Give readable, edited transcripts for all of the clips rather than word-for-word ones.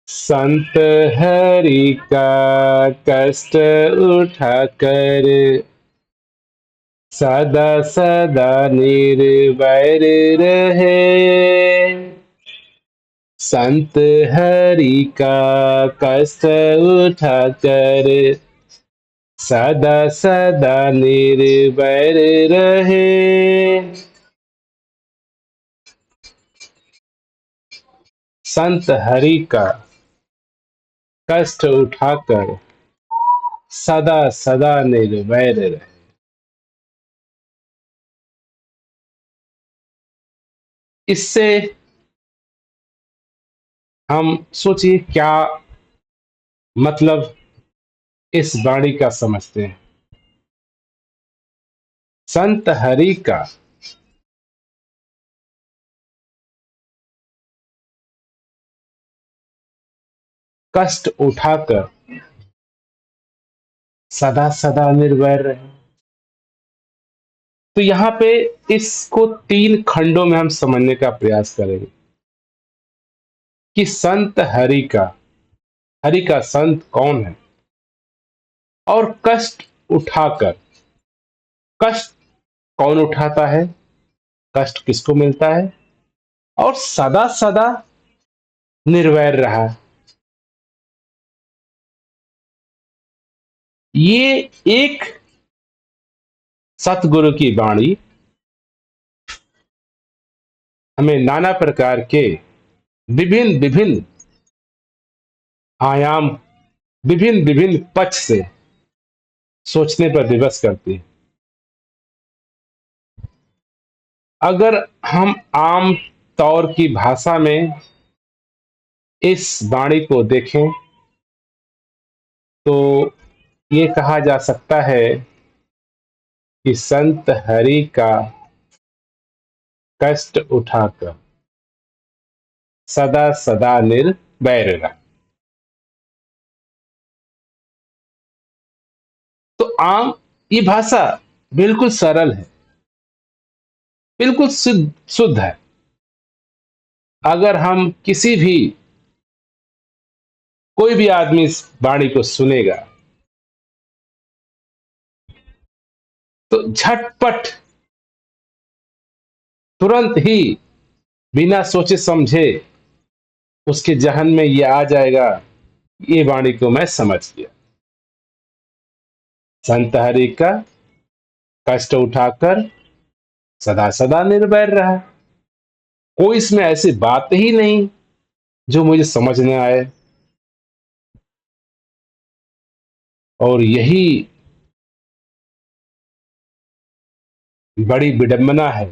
संत हरि का कष्ट उठाकर सदा सदा निर्वैर रहे। संत हरि का कष्ट उठाकर सदा सदा निर्वैर रहे। संत हरि का कष्ट उठाकर सदा सदा निर्वैर रहे। इससे हम सोचिए क्या मतलब इस वाणी का समझते हैं। संत हरि का कष्ट उठाकर सदा सदा निर्वैर रहे। तो यहाँ पे इसको तीन खंडों में हम समझने का प्रयास करेंगे कि संत हरि का संत कौन है और कष्ट उठाकर, कष्ट कौन उठाता है, कष्ट किसको मिलता है, और सदा सदा निर्वैर रहा। ये एक सतगुरु की वाणी हमें नाना प्रकार के विभिन्न विभिन्न आयाम, विभिन्न विभिन्न पक्ष से सोचने पर विवश करती है। अगर हम आम तौर की भाषा में इस वाणी को देखें तो ये कहा जा सकता है कि संत हरि का कष्ट उठाकर सदा सदा निर्वैर रहा। तो आम ये भाषा बिल्कुल सरल है, बिल्कुल शुद्ध शुद्ध है। अगर हम किसी भी कोई भी आदमी इस वाणी को सुनेगा तो झटपट तुरंत ही बिना सोचे समझे उसके जहन में ये आ जाएगा, ये वाणी को मैं समझ गया। संत हरि का कष्ट उठाकर सदा सदा निर्भर रहा। कोई इसमें ऐसी बात ही नहीं जो मुझे समझ न आए। और यही बड़ी विडंबना है,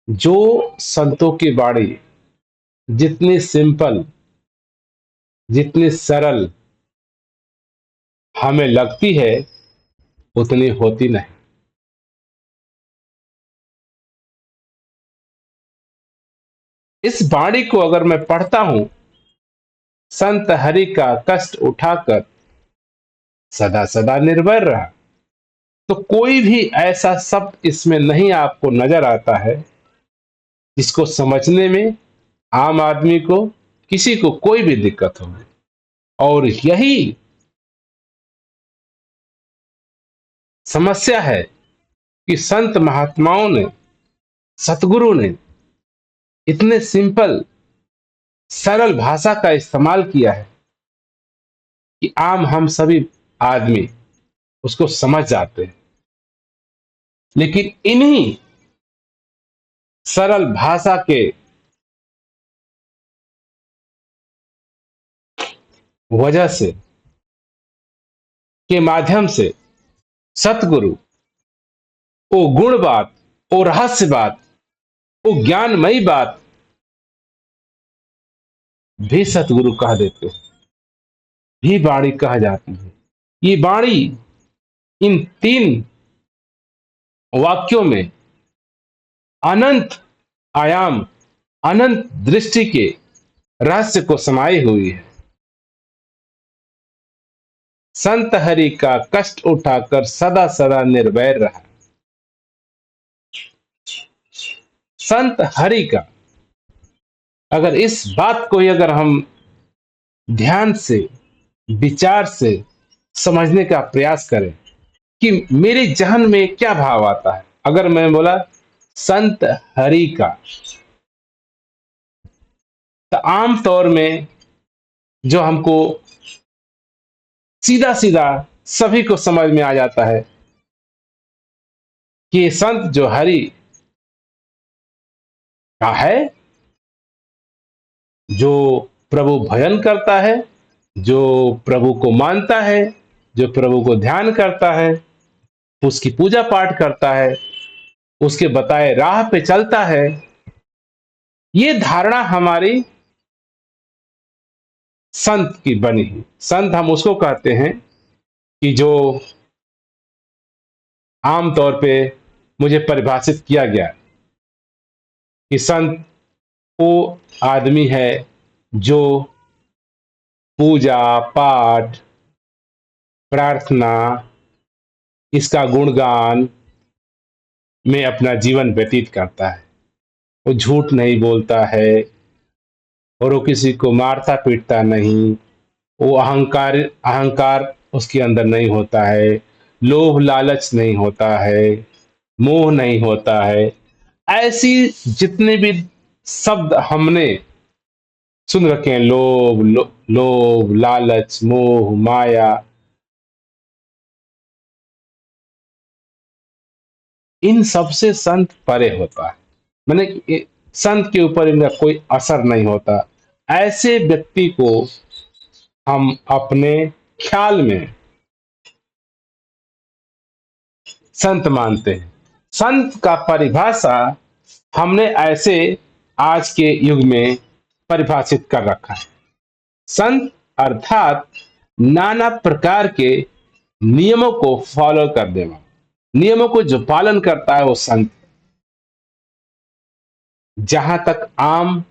जो संतों की वाणी जितनी सिंपल, जितनी सरल हमें लगती है उतनी होती नहीं। इस वाणी को अगर मैं पढ़ता हूं, संत हरि का कष्ट उठाकर सदा सदा निर्भर रहा, तो कोई भी ऐसा शब्द इसमें नहीं आपको नजर आता है जिसको समझने में आम आदमी को, किसी को कोई भी दिक्कत हो। और यही समस्या है कि संत महात्माओं ने, सतगुरु ने इतने सिंपल सरल भाषा का इस्तेमाल किया है कि आम हम सभी आदमी उसको समझ जाते हैं। लेकिन इन्हीं सरल भाषा के वजह से, के माध्यम से सतगुरु वो गुण बात, वो रहस्य बात, वो ज्ञानमयी बात भी सतगुरु कह देते हैं, भी वाणी कह जाती है। ये वाणी इन तीन वाक्यों में अनंत आयाम, अनंत दृष्टि के रहस्य को समाई हुई है। संत हरि का कष्ट उठाकर सदा सदा निर्वैर रहा। संत हरि का, अगर इस बात को ही अगर हम ध्यान से, विचार से समझने का प्रयास करें कि मेरे जहन में क्या भाव आता है। अगर मैं बोला संत हरि का, तो आम तौर में जो हमको सीधा सीधा सभी को समझ में आ जाता है कि ये संत जो हरि का है, जो प्रभु भजन करता है, जो प्रभु को मानता है, जो प्रभु को ध्यान करता है, उसकी पूजा पाठ करता है, उसके बताए राह पे चलता है, ये धारणा हमारी संत की बनी है। संत हम उसको कहते हैं कि जो आम तौर पे मुझे परिभाषित किया गया कि संत वो आदमी है जो पूजा पाठ, प्रार्थना, इसका गुणगान में अपना जीवन व्यतीत करता है। वो झूठ नहीं बोलता है और वो किसी को मारता पीटता नहीं। वो अहंकार अहंकार उसके अंदर नहीं होता है, लोभ लालच नहीं होता है, मोह नहीं होता है। ऐसी जितने भी शब्द हमने सुन रखे हैं, लोभ लालच मोह माया, इन सबसे संत परे होता है। मैंने संत के ऊपर इनका कोई असर नहीं होता। ऐसे व्यक्ति को हम अपने ख्याल में संत मानते हैं। संत का परिभाषा हमने ऐसे आज के युग में परिभाषित कर रखा है। संत अर्थात नाना प्रकार के नियमों को फॉलो कर देना। नियमों को जो पालन करता है वो संत। जहां तक आम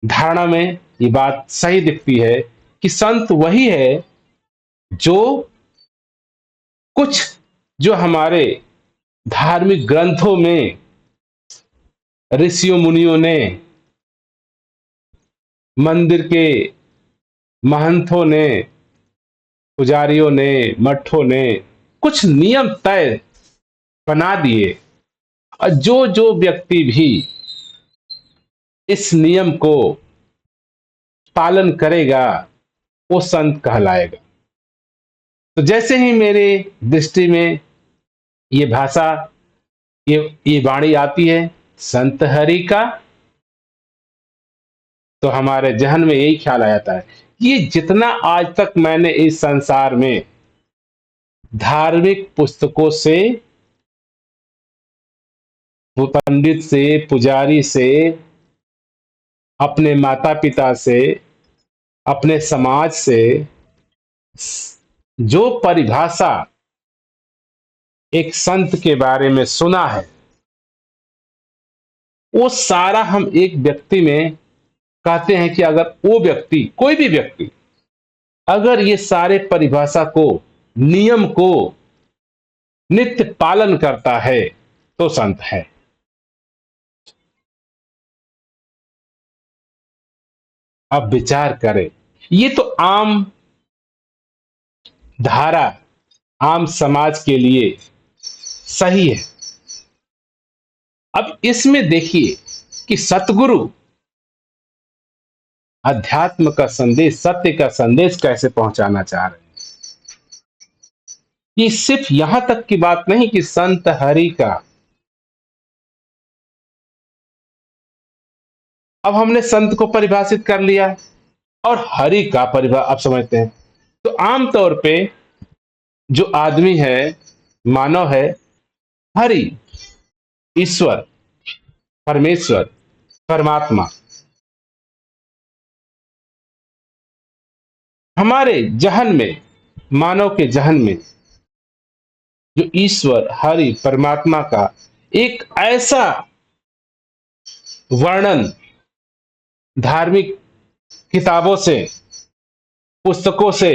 धारणा में ये बात सही दिखती है कि संत वही है जो कुछ, जो हमारे धार्मिक ग्रंथों में ऋषियों मुनियों ने, मंदिर के महंतों ने, पुजारियों ने, मठों ने कुछ नियम तय बना दिए, और जो जो व्यक्ति भी इस नियम को पालन करेगा वो संत कहलाएगा। तो जैसे ही मेरे दृष्टि में ये भाषा, ये वाणी आती है संत हरि का, तो हमारे जहन में यही ख्याल आ जाता है। ये जितना आज तक मैंने इस संसार में धार्मिक पुस्तकों से, पंडित से, पुजारी से, अपने माता पिता से, अपने समाज से जो परिभाषा एक संत के बारे में सुना है, वो सारा हम एक व्यक्ति में कहते हैं कि अगर वो व्यक्ति, कोई भी व्यक्ति अगर ये सारे परिभाषा को, नियम को नित्य पालन करता है तो संत है। अब विचार करें, ये तो आम धारा, आम समाज के लिए सही है। अब इसमें देखिए कि सतगुरु अध्यात्म का संदेश, सत्य का संदेश कैसे पहुंचाना चाह रहे हैं। ये सिर्फ यहां तक की बात नहीं कि संत हरि का, अब हमने संत को परिभाषित कर लिया और हरि का परिभाषा अब समझते हैं। तो आमतौर पे जो आदमी है, मानव है, हरि, ईश्वर, परमेश्वर, परमात्मा, हमारे जहन में, मानव के जहन में जो ईश्वर, हरि, परमात्मा का एक ऐसा वर्णन धार्मिक किताबों से, पुस्तकों से,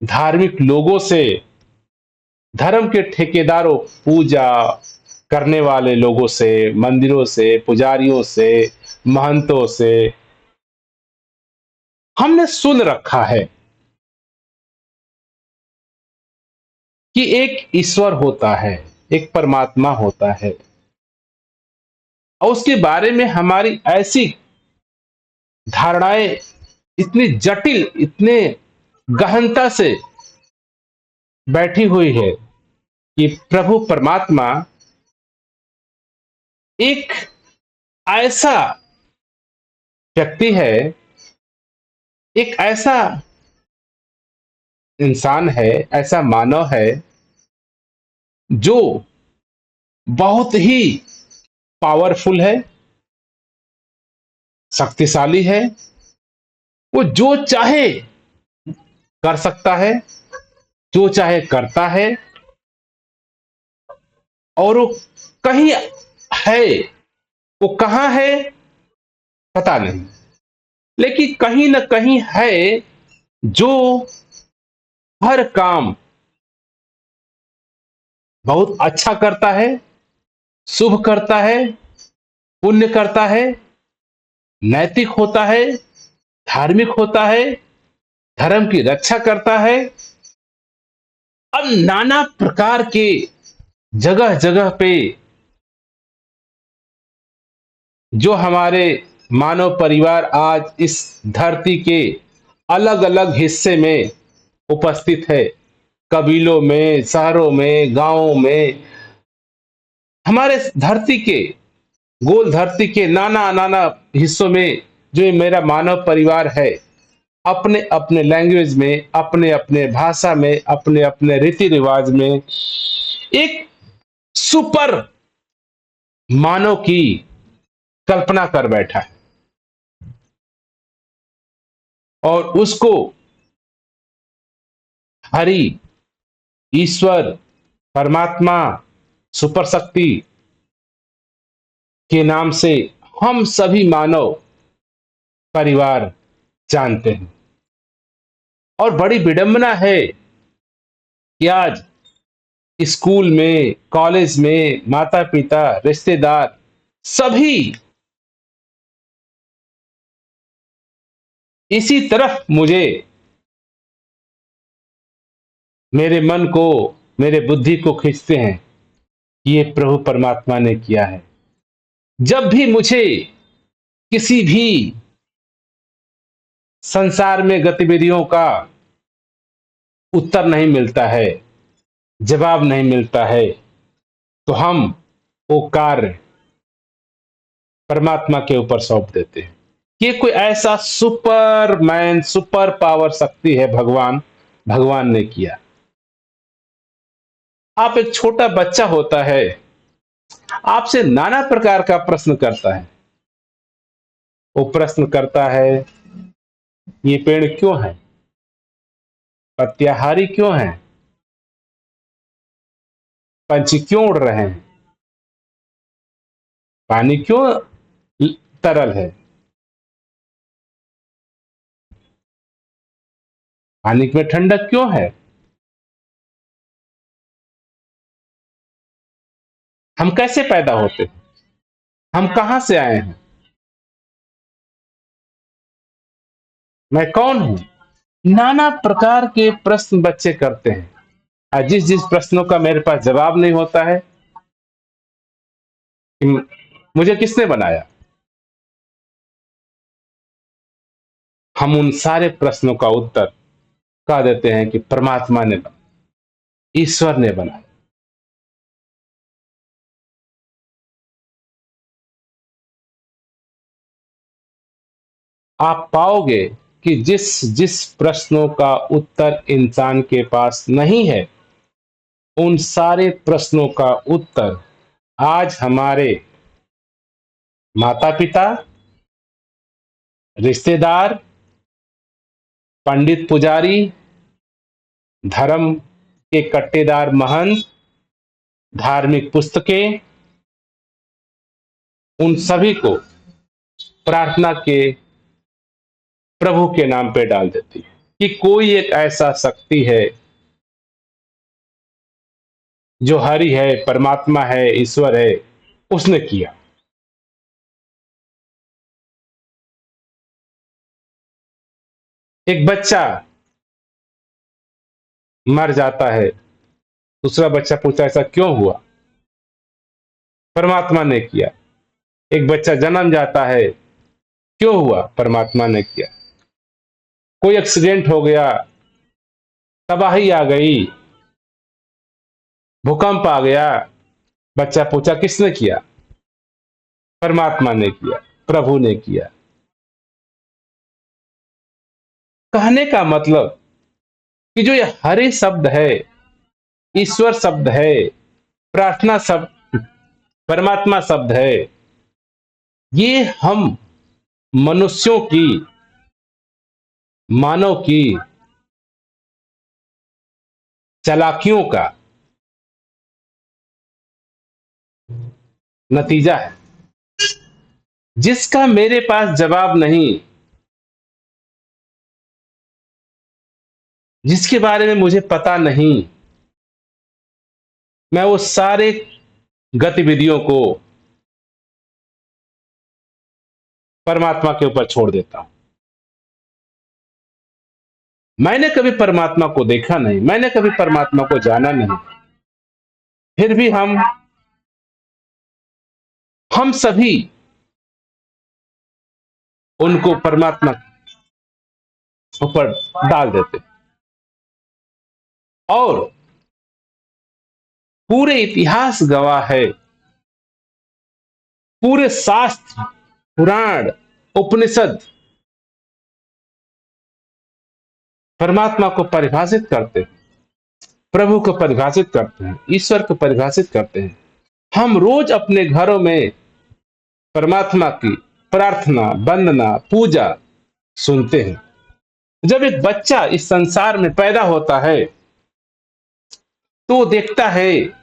धार्मिक लोगों से, धर्म के ठेकेदारों, पूजा करने वाले लोगों से, मंदिरों से, पुजारियों से, महंतों से, हमने सुन रखा है कि एक ईश्वर होता है, एक परमात्मा होता है, और उसके बारे में हमारी ऐसी धारणाएं इतनी जटिल, इतने गहनता से बैठी हुई है कि प्रभु परमात्मा एक ऐसा व्यक्ति है, एक ऐसा इंसान है, ऐसा मानव है जो बहुत ही पावरफुल है, शक्तिशाली है। वो जो चाहे कर सकता है, जो चाहे करता है, और वो कहीं है, वो कहाँ है पता नहीं, लेकिन कहीं ना कहीं है, जो हर काम बहुत अच्छा करता है, शुभ करता है, पुण्य करता है, नैतिक होता है, धार्मिक होता है, धर्म की रक्षा करता है। अब नाना प्रकार के जगह जगह पे जो हमारे मानव परिवार आज इस धरती के अलग अलग हिस्से में उपस्थित है, कबीलों में, शहरों में, गांवों में, हमारे धरती के, गोल धरती के नाना नाना हिस्सों में जो ये मेरा मानव परिवार है, अपने अपने लैंग्वेज में, अपने अपने भाषा में, अपने अपने रीति रिवाज में एक सुपर मानव की कल्पना कर बैठा है, और उसको हरि, ईश्वर, परमात्मा, सुपर शक्ति के नाम से हम सभी मानव परिवार जानते हैं। और बड़ी विडंबना है कि आज स्कूल में, कॉलेज में माता पिता, रिश्तेदार सभी इसी तरफ मुझे, मेरे मन को, मेरे बुद्धि को खींचते हैं कि ये प्रभु परमात्मा ने किया है। जब भी मुझे किसी भी संसार में गतिविधियों का उत्तर नहीं मिलता है, जवाब नहीं मिलता है, तो हम वो कार्य परमात्मा के ऊपर सौंप देते हैं। ये कोई ऐसा सुपरमैन, सुपर पावर शक्ति है, भगवान भगवान ने किया। आप एक छोटा बच्चा होता है, आपसे नाना प्रकार का प्रश्न करता है। वो प्रश्न करता है, ये पेड़ क्यों है, पत्याहारी क्यों है, पंछी क्यों उड़ रहे हैं, पानी क्यों तरल है, पानी में ठंडक क्यों है, हम कैसे पैदा होते हैं, हम कहां से आए हैं, मैं कौन हूं। नाना प्रकार के प्रश्न बच्चे करते हैं, और जिस जिस प्रश्नों का मेरे पास जवाब नहीं होता है कि मुझे किसने बनाया, हम उन सारे प्रश्नों का उत्तर कह देते हैं कि परमात्मा ने बनाया, ईश्वर ने बनाया। आप पाओगे कि जिस जिस प्रश्नों का उत्तर इंसान के पास नहीं है, उन सारे प्रश्नों का उत्तर आज हमारे माता पिता, रिश्तेदार, पंडित पुजारी, धर्म के कट्टेदार महंत, धार्मिक पुस्तकें, उन सभी को प्रार्थना के प्रभु के नाम पे डाल देती है कि कोई एक ऐसा शक्ति है जो हरि है, परमात्मा है, ईश्वर है, उसने किया। एक बच्चा मर जाता है, दूसरा बच्चा पूछता है ऐसा क्यों हुआ? परमात्मा ने किया। एक बच्चा जन्म जाता है, क्यों हुआ? परमात्मा ने किया। कोई एक्सीडेंट हो गया, तबाही आ गई, भूकंप आ गया, बच्चा पूछा किसने किया? परमात्मा ने किया, प्रभु ने किया। कहने का मतलब कि जो ये हरि शब्द है, ईश्वर शब्द है, प्रार्थना शब्द, परमात्मा शब्द है, ये हम मनुष्यों की, मानव की चालाकियों का नतीजा है, जिसका मेरे पास जवाब नहीं, जिसके बारे में मुझे पता नहीं, मैं वो सारे गतिविधियों को परमात्मा के ऊपर छोड़ देता हूं। मैंने कभी परमात्मा को देखा नहीं, मैंने कभी परमात्मा को जाना नहीं, फिर भी हम सभी उनको परमात्मा ऊपर डाल देते। और पूरे इतिहास गवाह है, पूरे शास्त्र, पुराण, उपनिषद परमात्मा को परिभाषित करते हैं, प्रभु को परिभाषित करते हैं, ईश्वर को परिभाषित करते हैं। हम रोज अपने घरों में परमात्मा की प्रार्थना, वंदना, पूजा सुनते हैं। जब एक बच्चा इस संसार में पैदा होता है तो वो देखता है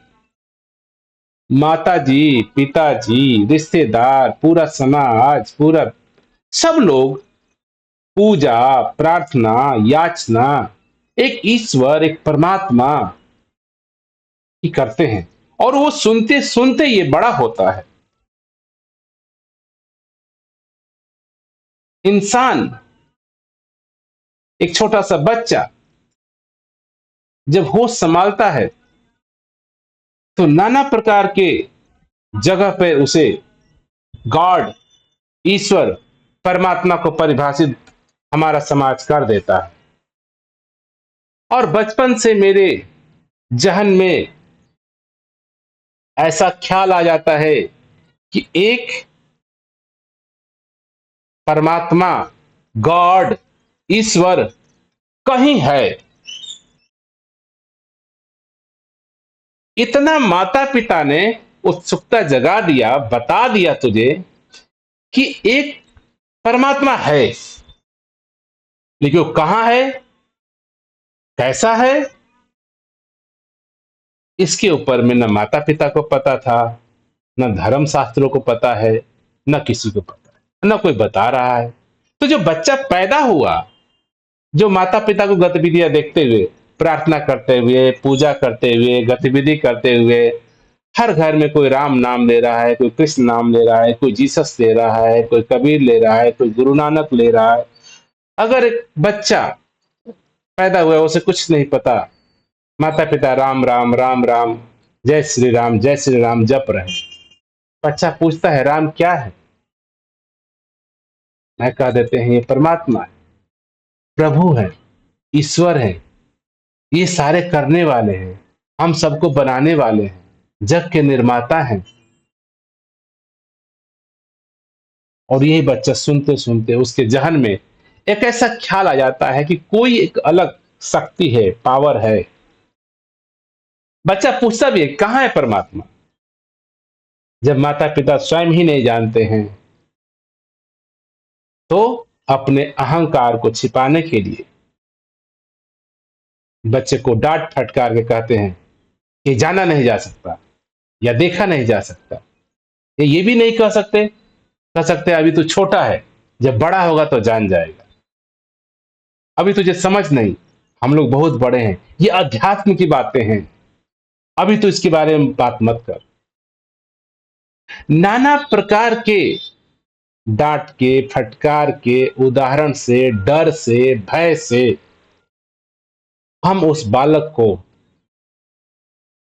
माता जी, पिताजी, रिश्तेदार, पूरा समाज, पूरा सब लोग पूजा, प्रार्थना, याचना एक ईश्वर, एक परमात्मा की करते हैं। और वो सुनते सुनते ये बड़ा होता है। इंसान, एक छोटा सा बच्चा जब होश संभालता है तो नाना प्रकार के जगह पे उसे गॉड, ईश्वर, परमात्मा को परिभाषित हमारा समाज कर देता है। और बचपन से मेरे जहन में ऐसा ख्याल आ जाता है कि एक परमात्मा, गॉड, ईश्वर कहीं है। इतना माता पिता ने उत्सुकता जगा दिया, बता दिया तुझे कि एक परमात्मा है, लेकिन वो कहां है, कैसा है, इसके ऊपर में न माता पिता को पता था, न धर्म शास्त्रों को पता है, न किसी को पता है, न कोई बता रहा है। तो जो बच्चा पैदा हुआ, जो माता पिता को गतिविधियां देखते हुए, प्रार्थना करते हुए, पूजा करते हुए, गतिविधि करते हुए, हर घर में कोई राम नाम ले रहा है, कोई कृष्ण नाम ले रहा है, कोई जीसस ले रहा है, कोई कबीर ले रहा है, कोई गुरु नानक ले रहा है। अगर एक बच्चा पैदा हुआ, उसे कुछ नहीं पता, माता पिता राम राम राम राम, जय श्री राम जप रहे, बच्चा पूछता है राम क्या है? मैं कह देते हैं ये परमात्मा है, प्रभु है, ईश्वर है, ये सारे करने वाले हैं, हम सबको बनाने वाले हैं, जग के निर्माता हैं। और यही बच्चा सुनते सुनते उसके जहन में एक ऐसा ख्याल आ जाता है कि कोई एक अलग शक्ति है, पावर है। बच्चा पूछता भी है कहां है परमात्मा? जब माता पिता स्वयं ही नहीं जानते हैं तो अपने अहंकार को छिपाने के लिए बच्चे को डांट फटकार के कहते हैं कि जाना नहीं जा सकता या देखा नहीं जा सकता। ये भी नहीं कह सकते अभी तो छोटा है, जब बड़ा होगा तो जान जाएगा, अभी तुझे समझ नहीं, हम लोग बहुत बड़े हैं, ये अध्यात्म की बातें हैं, अभी तो इसके बारे में बात मत कर। नाना प्रकार के डांट के, फटकार के, उदाहरण से, डर से, भय से हम उस बालक को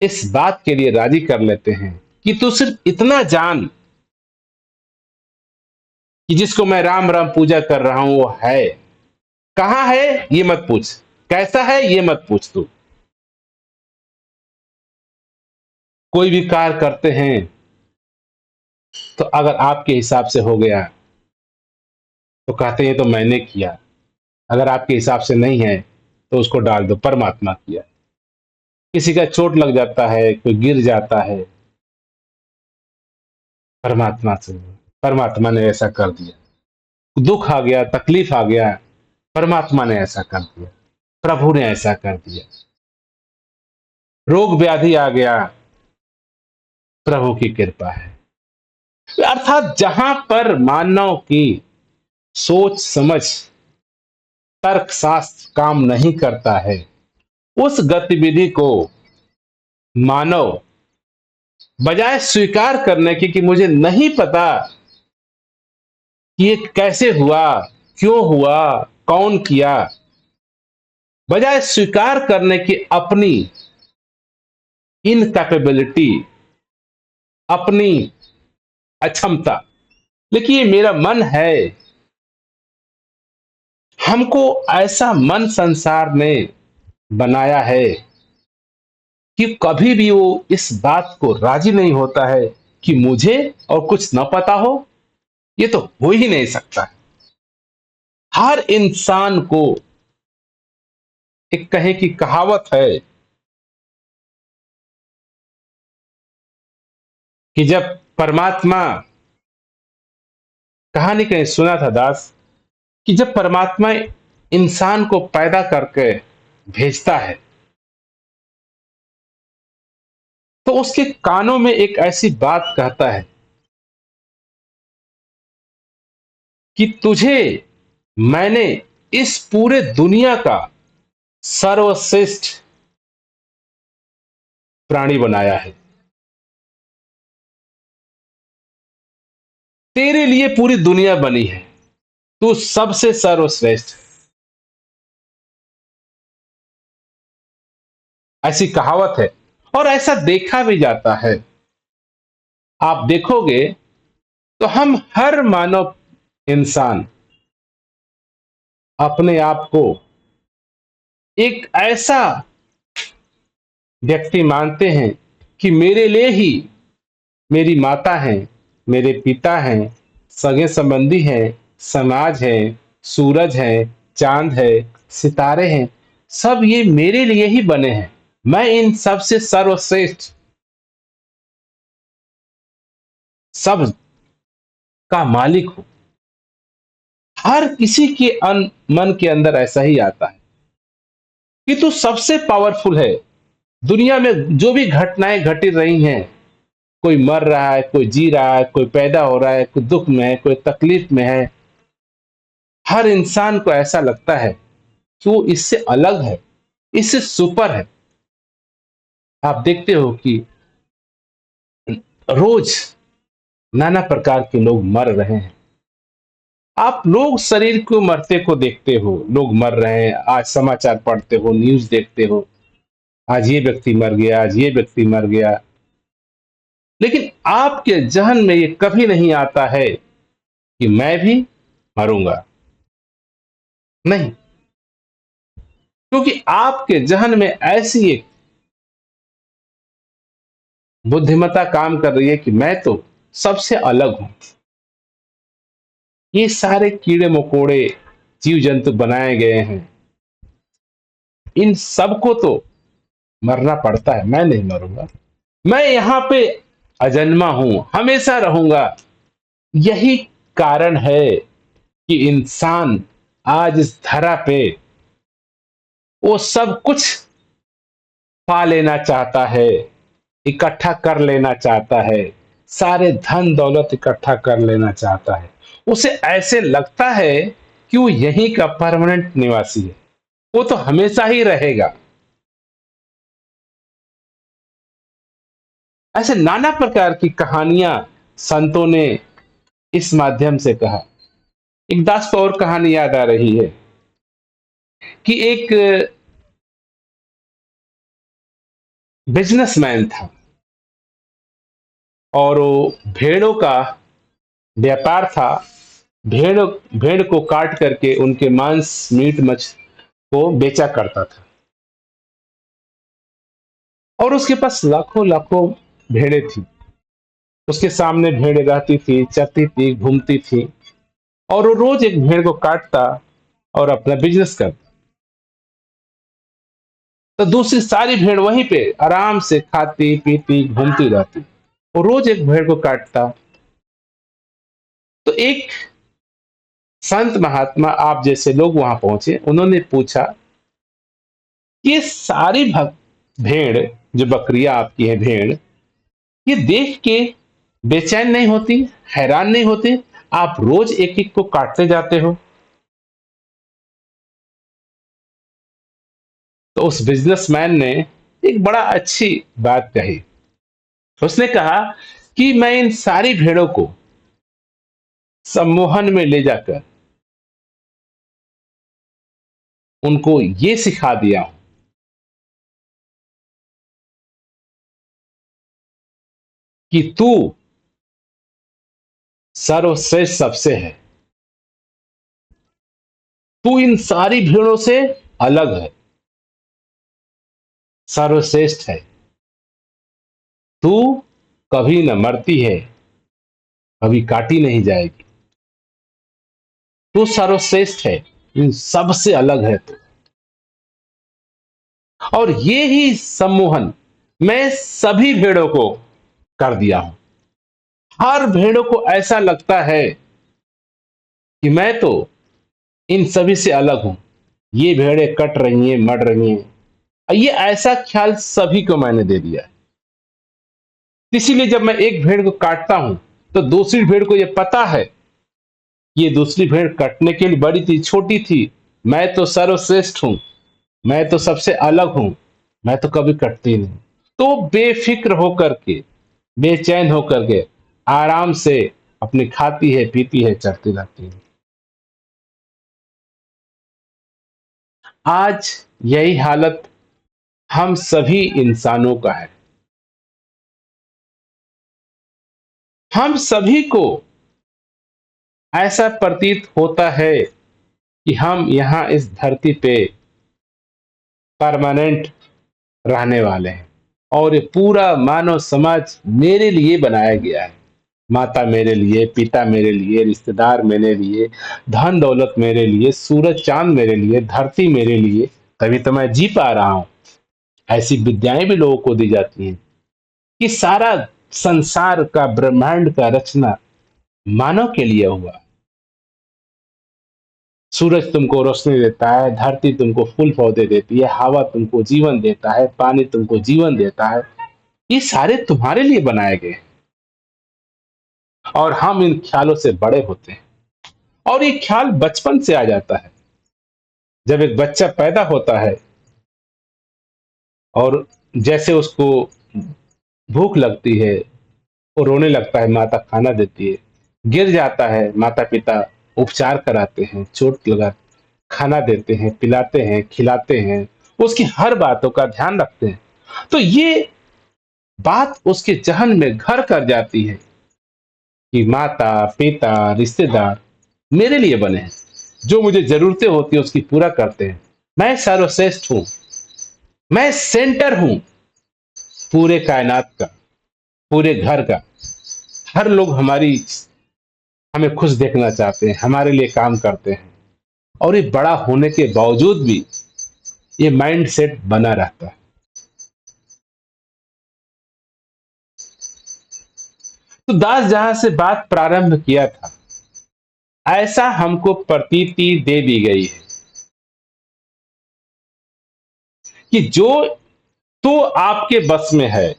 इस बात के लिए राजी कर लेते हैं कि तू सिर्फ इतना जान कि जिसको मैं राम राम पूजा कर रहा हूं वो है। कहां है ये मत पूछ, कैसा है ये मत पूछ तू। कोई भी कार्य करते हैं तो अगर आपके हिसाब से हो गया तो कहते हैं ये तो मैंने किया, अगर आपके हिसाब से नहीं है तो उसको डाल दो, परमात्मा किया। किसी का चोट लग जाता है, कोई गिर जाता है, परमात्मा से, परमात्मा ने ऐसा कर दिया। दुख आ गया, तकलीफ आ गया, परमात्मा ने ऐसा कर दिया, प्रभु ने ऐसा कर दिया। रोग व्याधि आ गया, प्रभु की कृपा है। अर्थात जहां पर मानव की सोच समझ, तर्क शास्त्र काम नहीं करता है, उस गतिविधि को मानव बजाय स्वीकार करने की कि मुझे नहीं पता कि ये कैसे हुआ, क्यों हुआ, कौन किया, बजाय स्वीकार करने की अपनी इनकैपेबिलिटी, अपनी अक्षमता, लेकिन ये मेरा मन है, हमको ऐसा मन संसार ने बनाया है कि कभी भी वो इस बात को राजी नहीं होता है कि मुझे और कुछ न पता हो। ये तो हो ही नहीं सकता। हर इंसान को एक कहे की कहावत है कि जब परमात्मा, कहानी कहीं सुना था दास, कि जब परमात्मा इंसान को पैदा करके भेजता है तो उसके कानों में एक ऐसी बात कहता है कि तुझे मैंने इस पूरे दुनिया का सर्वश्रेष्ठ प्राणी बनाया है, तेरे लिए पूरी दुनिया बनी है, तू सबसे सर्वश्रेष्ठ। ऐसी कहावत है और ऐसा देखा भी जाता है। आप देखोगे तो हम हर मानव इंसान अपने आप को एक ऐसा व्यक्ति मानते हैं कि मेरे लिए ही मेरी माता है, मेरे पिता हैं, सगे संबंधी हैं, समाज है, सूरज है, चांद है, सितारे हैं, सब ये मेरे लिए ही बने हैं। मैं इन सब से सर्वश्रेष्ठ, सब का मालिक हूं। हर किसी के मन के अंदर ऐसा ही आता है कि तू सबसे पावरफुल है। दुनिया में जो भी घटनाएं घटी रही हैं, कोई मर रहा है, कोई जी रहा है, कोई पैदा हो रहा है, कोई दुख में है, कोई तकलीफ में है, हर इंसान को ऐसा लगता है कि वो इससे अलग है, इससे सुपर है। आप देखते हो कि रोज नाना प्रकार के लोग मर रहे हैं। आप लोग शरीर को मरते को देखते हो, लोग मर रहे हैं, आज समाचार पढ़ते हो, न्यूज देखते हो, आज ये व्यक्ति मर गया, आज ये व्यक्ति मर गया, लेकिन आपके जहन में ये कभी नहीं आता है कि मैं भी मरूंगा। नहीं, क्योंकि आपके जहन में ऐसी एक बुद्धिमत्ता काम कर रही है कि मैं तो सबसे अलग हूं। ये सारे कीड़े मकोड़े जीव जंतु बनाए गए हैं, इन सबको तो मरना पड़ता है, मैं नहीं मरूंगा। मैं यहां पे अजन्मा हूं, हमेशा रहूंगा। यही कारण है कि इंसान आज इस धरा पे वो सब कुछ पा लेना चाहता है, इकट्ठा कर लेना चाहता है, सारे धन दौलत इकट्ठा कर लेना चाहता है। उसे ऐसे लगता है कि वो यहीं का परमानेंट निवासी है, वो तो हमेशा ही रहेगा। ऐसे नाना प्रकार की कहानियां संतों ने इस माध्यम से कहा। एक दास को और कहानी याद आ रही है कि एक बिजनेसमैन था और वो भेड़ों का व्यापार था। भेड़ भेड़ को काट करके उनके मांस मीट मछ को बेचा करता था और उसके पास लाखों लाखों भेड़ें थी। उसके सामने भेड़ें रहती थी, चरती थी, घूमती थी और वो रोज एक भेड़ को काटता और अपना बिजनेस करता। तो दूसरी सारी भेड़ वहीं पे आराम से खाती पीती घूमती रहती। वो रोज एक भेड़ को काटता। तो एक संत महात्मा आप जैसे लोग वहां पहुंचे, उन्होंने पूछा कि ये सारी भेड़, जो बकरियां आपकी है भेड़, ये देख के बेचैन नहीं होती, हैरान नहीं होती? आप रोज एक एक को काटते जाते हो। तो उस बिजनेसमैन ने एक बड़ा अच्छी बात कही। उसने कहा कि मैं इन सारी भेड़ों को सम्मोहन में ले जाकर उनको ये सिखा दिया हूं कि तू सर्वश्रेष्ठ सबसे है। तू इन सारी भीड़ों से अलग है, सर्वश्रेष्ठ है। तू कभी न मरती है, कभी काटी नहीं जाएगी। तू सर्वश्रेष्ठ है, इन सबसे अलग है तू। और ये ही सम्मोहन मैं सभी भेड़ों को कर दिया हूं। हर भेड़ों को ऐसा लगता है कि मैं तो इन सभी से अलग हूं। ये भेड़ें कट रही हैं, मर रही हैं, ये ऐसा ख्याल सभी को मैंने दे दिया है। इसीलिए जब मैं एक भेड़ को काटता हूं तो दूसरी भेड़ को यह पता है, ये दूसरी भेड़ कटने के लिए बड़ी थी, छोटी थी, मैं तो सर्वश्रेष्ठ हूं, मैं तो सबसे अलग हूं, मैं तो कभी कटती नहीं। तो बेफिक्र होकर के, बेचैन होकर के आराम से अपनी खाती है, पीती है, चरती रहती है। आज यही हालत हम सभी इंसानों का है। हम सभी को ऐसा प्रतीत होता है कि हम यहाँ इस धरती पे परमानेंट रहने वाले हैं और ये पूरा मानव समाज मेरे लिए बनाया गया है। माता मेरे लिए, पिता मेरे लिए, रिश्तेदार मेरे लिए, धन दौलत मेरे लिए, सूरज चांद मेरे लिए, धरती मेरे लिए। तभी तो मैं जी पा रहा हूं। ऐसी विद्याएं भी लोगों को दी जाती हैं कि सारा संसार का, ब्रह्मांड का रचना मानव के लिए हुआ। सूरज तुमको रोशनी देता है, धरती तुमको फूल पौधे देती है, हवा तुमको जीवन देता है, पानी तुमको जीवन देता है। ये सारे तुम्हारे लिए बनाए गए हैं और हम इन ख्यालों से बड़े होते हैं। और ये ख्याल बचपन से आ जाता है। जब एक बच्चा पैदा होता है और जैसे उसको भूख लगती है, वो रोने लगता है, माता खाना देती है। गिर जाता है, माता पिता उपचार कराते हैं, चोट लगा खाना देते हैं, पिलाते हैं, खिलाते हैं, उसकी हर बातों का ध्यान रखते हैं। तो ये बात उसके जहन में घर कर जाती है कि माता पिता रिश्तेदार मेरे लिए बने हैं, जो मुझे जरूरतें होती है उसकी पूरा करते हैं। मैं सर्वश्रेष्ठ हूं, मैं सेंटर हूं पूरे कायनात का, पूरे घर का। हर लोग हमें खुश देखना चाहते हैं, हमारे लिए काम करते हैं। और ये बड़ा होने के बावजूद भी ये माइंड सेट बना रहता है। तो दास जहां से बात प्रारंभ किया था, ऐसा हमको प्रतीति दे दी गई है कि जो तो आपके बस में है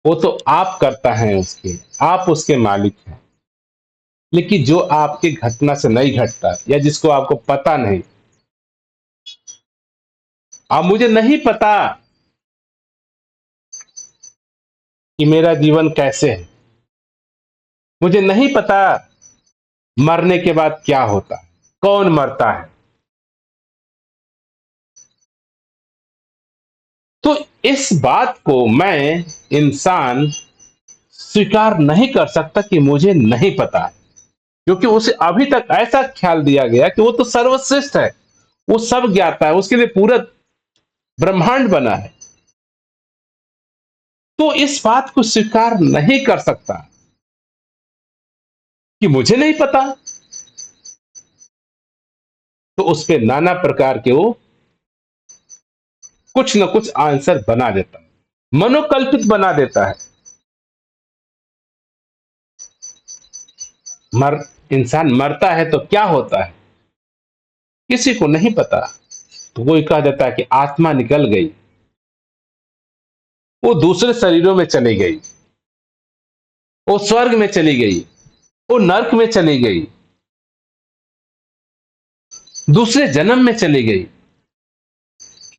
वो तो आप करता है, उसके आप उसके मालिक हैं। लेकिन जो आपके घटना से नहीं घटता या जिसको आपको पता नहीं, अब मुझे नहीं पता कि मेरा जीवन कैसे है, मुझे नहीं पता मरने के बाद क्या होता है, कौन मरता है। तो इस बात को मैं इंसान स्वीकार नहीं कर सकता कि मुझे नहीं पता है, क्योंकि उसे अभी तक ऐसा ख्याल दिया गया कि वो तो सर्वश्रेष्ठ है, वो सब ज्ञाता है, उसके लिए पूरा ब्रह्मांड बना है। तो इस बात को स्वीकार नहीं कर सकता कि मुझे नहीं पता, तो उस पे नाना प्रकार के वो कुछ ना कुछ आंसर बना देता है, मनोकल्पित बना देता है। मर इंसान मरता है तो क्या होता है, किसी को नहीं पता। तो कोई कह देता है कि आत्मा निकल गई, वो दूसरे शरीरों में चली गई, वो स्वर्ग में चली गई, वो नर्क में चली गई, दूसरे जन्म में चली गई।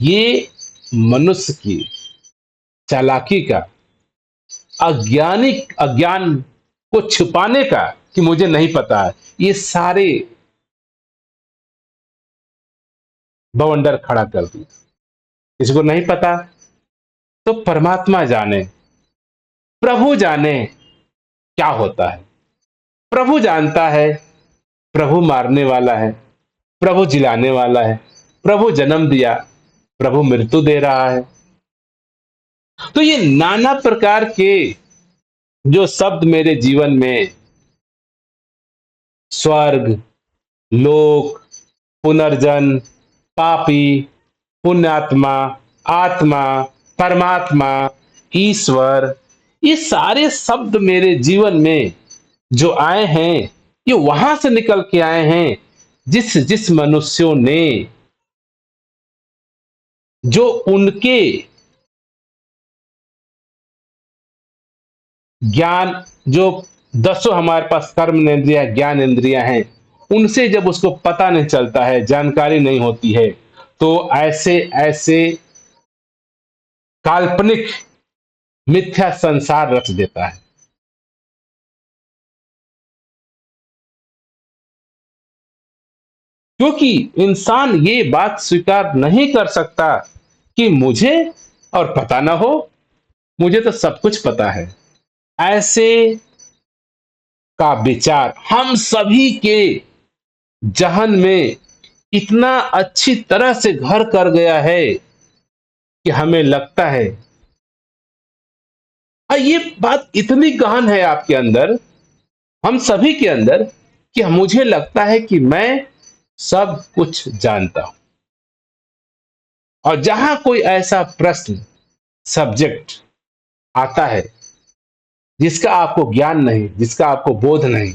ये मनुष्य की चालाकी का, अज्ञान को छुपाने का, कि मुझे नहीं पता है, ये सारे बवंडर खड़ा कर दिया। किसी को नहीं पता तो परमात्मा जाने, प्रभु जाने क्या होता है। प्रभु जानता है, प्रभु मारने वाला है, प्रभु जिलाने वाला है, प्रभु जन्म दिया, प्रभु मृत्यु दे रहा है। तो ये नाना प्रकार के जो शब्द मेरे जीवन में, स्वर्ग, लोक, पुनर्जन्म, पापी, पुण्यात्मा, आत्मा, परमात्मा, ईश्वर, ये सारे शब्द मेरे जीवन में जो आए हैं, ये वहां से निकल के आए हैं जिस जिस मनुष्यों ने, जो उनके ज्ञान, जो दसों हमारे पास कर्म इंद्रिया ज्ञान इंद्रियां हैं, उनसे जब उसको पता नहीं चलता है, जानकारी नहीं होती है, तो ऐसे ऐसे काल्पनिक मिथ्या संसार रच देता है। क्योंकि इंसान ये बात स्वीकार नहीं कर सकता कि मुझे और पता ना हो, मुझे तो सब कुछ पता है। ऐसे का विचार हम सभी के जहन में इतना अच्छी तरह से घर कर गया है कि हमें लगता है, और ये बात इतनी गहन है आपके अंदर, हम सभी के अंदर, कि मुझे लगता है कि मैं सब कुछ जानता हूं। और जहां कोई ऐसा प्रश्न, सब्जेक्ट आता है जिसका आपको ज्ञान नहीं, जिसका आपको बोध नहीं,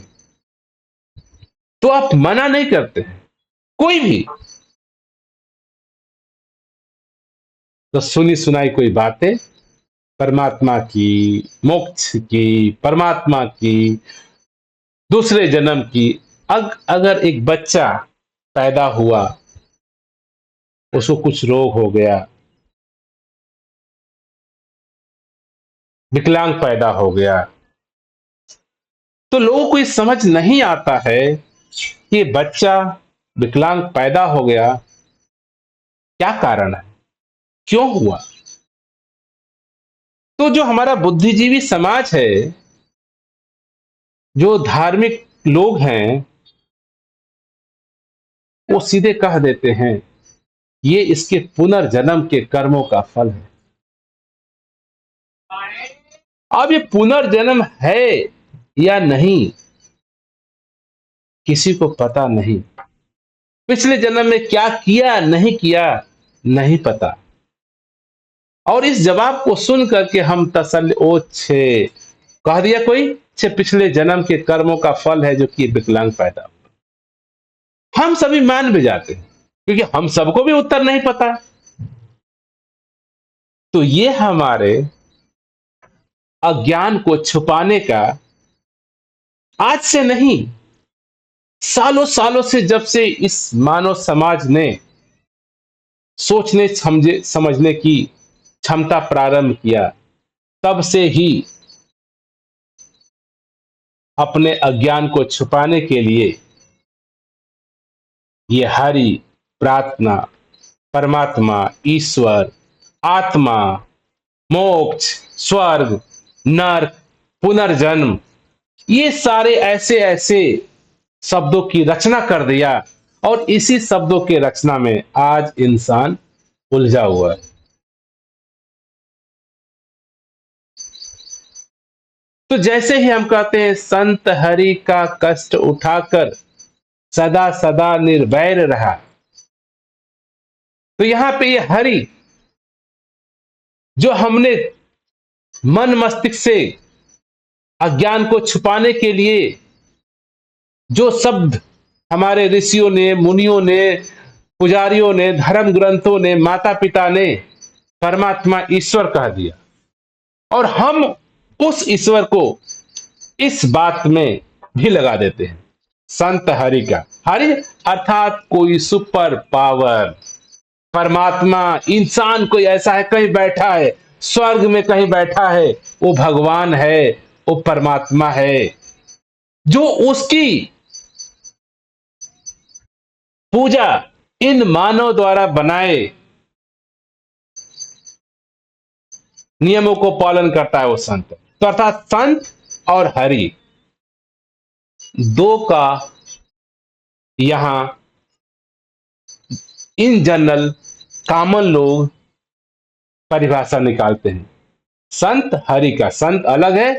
तो आप मना नहीं करते हैं कोई भी। तो सुनी सुनाई कोई बातें परमात्मा की, मोक्ष की, परमात्मा की, दूसरे जन्म की, अगर एक बच्चा पैदा हुआ, उसको कुछ रोग हो गया, विकलांग पैदा हो गया, तो लोगों को ये समझ नहीं आता है कि बच्चा विकलांग पैदा हो गया, क्या कारण है, क्यों हुआ। तो जो हमारा बुद्धिजीवी समाज है, जो धार्मिक लोग हैं, वो सीधे कह देते हैं ये इसके पुनर्जन्म के कर्मों का फल है। अब ये पुनर्जन्म है या नहीं, किसी को पता नहीं। पिछले जन्म में क्या किया नहीं किया, नहीं पता। और इस जवाब को सुन करके हम तसल्ली, ओ छे, कह दिया कोई, छे पिछले जन्म के कर्मों का फल है जो कि विकलांग पैदा हुआ। हम सभी मान भी जाते हैं, क्योंकि हम सबको भी उत्तर नहीं पता। तो ये हमारे अज्ञान को छुपाने का, आज से नहीं, सालों सालों से, जब से इस मानव समाज ने सोचने समझे समझने की क्षमता प्रारंभ किया, तब से ही अपने अज्ञान को छुपाने के लिए ये हरि, प्रार्थना, परमात्मा, ईश्वर, आत्मा, मोक्ष, स्वर्ग, नर्क, पुनर्जन्म, ये सारे ऐसे ऐसे शब्दों की रचना कर दिया और इसी शब्दों के रचना में आज इंसान उलझा हुआ है। तो जैसे ही हम कहते हैं संत हरि का कष्ट उठाकर सदा सदा निर्वैर रहा, तो यहां पे ये हरि जो हमने मन मस्तिष्क से अज्ञान को छुपाने के लिए जो शब्द हमारे ऋषियों ने, मुनियों ने, पुजारियों ने, धर्म ग्रंथों ने, माता पिता ने परमात्मा ईश्वर कह दिया, और हम उस ईश्वर को इस बात में भी लगा देते हैं संत हरि का। हरि अर्थात कोई सुपर पावर, परमात्मा, इंसान कोई ऐसा है कहीं बैठा है, स्वर्ग में कहीं बैठा है, वो भगवान है, वो परमात्मा है, जो उसकी पूजा इन मानव द्वारा बनाए नियमों को पालन करता है वो संत। तो अर्थात संत और हरि दो का यहां इन जनरल कॉमन लोग परिभाषा निकालते हैं। संत हरि का, संत अलग है,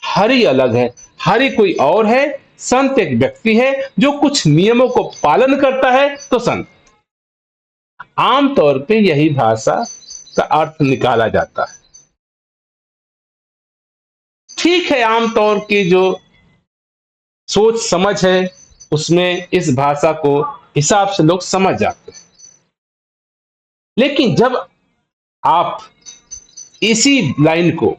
हरि अलग है। हरि कोई और है, संत एक व्यक्ति है जो कुछ नियमों को पालन करता है, तो संत। आमतौर पे यही भाषा का अर्थ निकाला जाता है। ठीक है, आमतौर की जो सोच समझ है उसमें इस भाषा को हिसाब से लोग समझ जाते हैं। लेकिन जब आप इसी लाइन को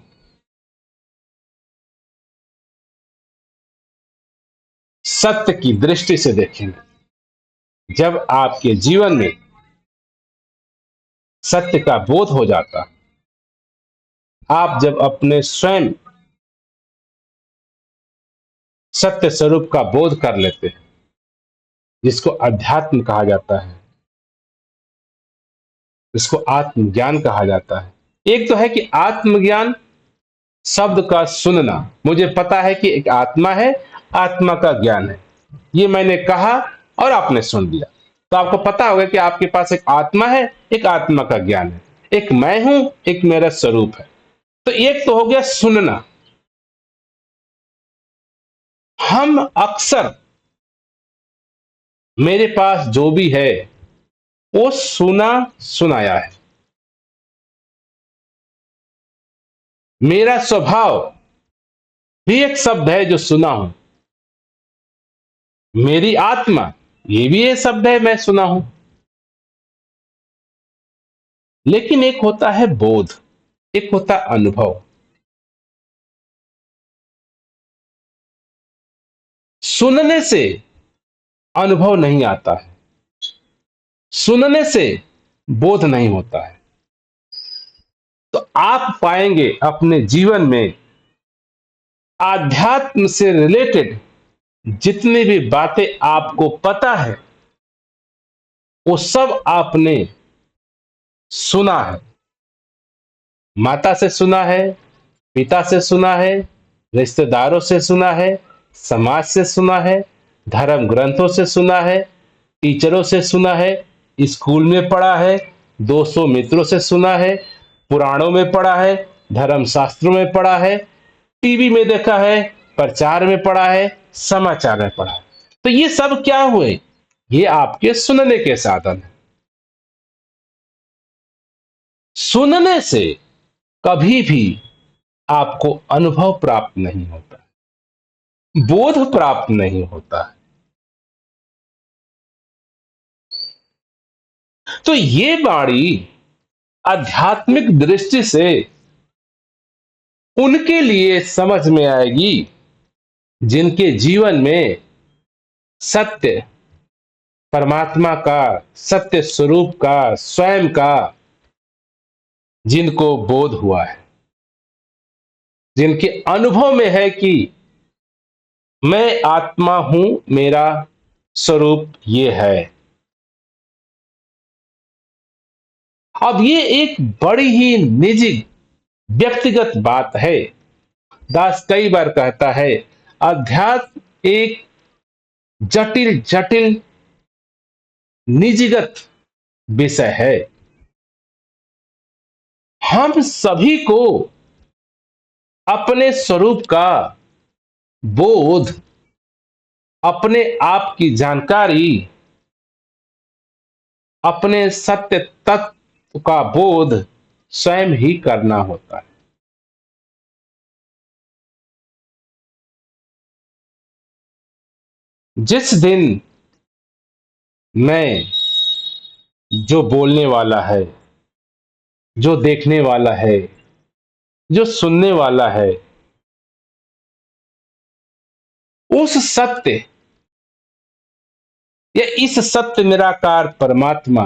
सत्य की दृष्टि से देखेंगे, जब आपके जीवन में सत्य का बोध हो जाता, आप जब अपने स्वयं सत्य स्वरूप का बोध कर लेते हैं, जिसको अध्यात्म कहा जाता है, जिसको आत्मज्ञान कहा जाता है। एक तो है कि आत्मज्ञान शब्द का सुनना, मुझे पता है कि एक आत्मा है, आत्मा का ज्ञान है, ये मैंने कहा और आपने सुन लिया, तो आपको पता होगा कि आपके पास एक आत्मा है, एक आत्मा का ज्ञान है, एक मैं हूं, एक मेरा स्वरूप है। तो एक तो हो गया सुनना। हम अक्सर मेरे पास जो भी है वो सुना सुनाया है। मेरा स्वभाव भी एक शब्द है जो सुना हूं। मेरी आत्मा, ये भी एक शब्द है, मैं सुना हूं। लेकिन एक होता है बोध, एक होता है अनुभव। सुनने से अनुभव नहीं आता है, सुनने से बोध नहीं होता है। तो आप पाएंगे अपने जीवन में आध्यात्म से रिलेटेड जितनी भी बातें आपको पता है, वो सब आपने सुना है। माता से सुना है, पिता से सुना है, रिश्तेदारों से सुना है, समाज से सुना है, धर्म ग्रंथों से सुना है, टीचरों से सुना है, स्कूल में पढ़ा है, दोस्तों मित्रों से सुना है, पुराणों में पढ़ा है, धर्म शास्त्रों में पढ़ा है, टीवी में देखा है, प्रचार में पढ़ा है, समाचार में पढ़ा है। तो ये सब क्या हुए? ये आपके सुनने के साधन है। सुनने से कभी भी आपको अनुभव प्राप्त नहीं होता, बोध प्राप्त नहीं होता। तो ये बाणी आध्यात्मिक दृष्टि से उनके लिए समझ में आएगी जिनके जीवन में सत्य, परमात्मा का, सत्य स्वरूप का, स्वयं का जिनको बोध हुआ है, जिनके अनुभव में है कि मैं आत्मा हूं, मेरा स्वरूप ये है। अब ये एक बड़ी ही निजी व्यक्तिगत बात है। दास कई बार कहता है, अध्यात्म एक जटिल जटिल निजीगत विषय है। हम सभी को अपने स्वरूप का बोध, अपने आप की जानकारी, अपने सत्य तत्व का बोध स्वयं ही करना होता है। जिस दिन मैं, जो बोलने वाला है, जो देखने वाला है, जो सुनने वाला है, उस सत्य या इस सत्य निराकार परमात्मा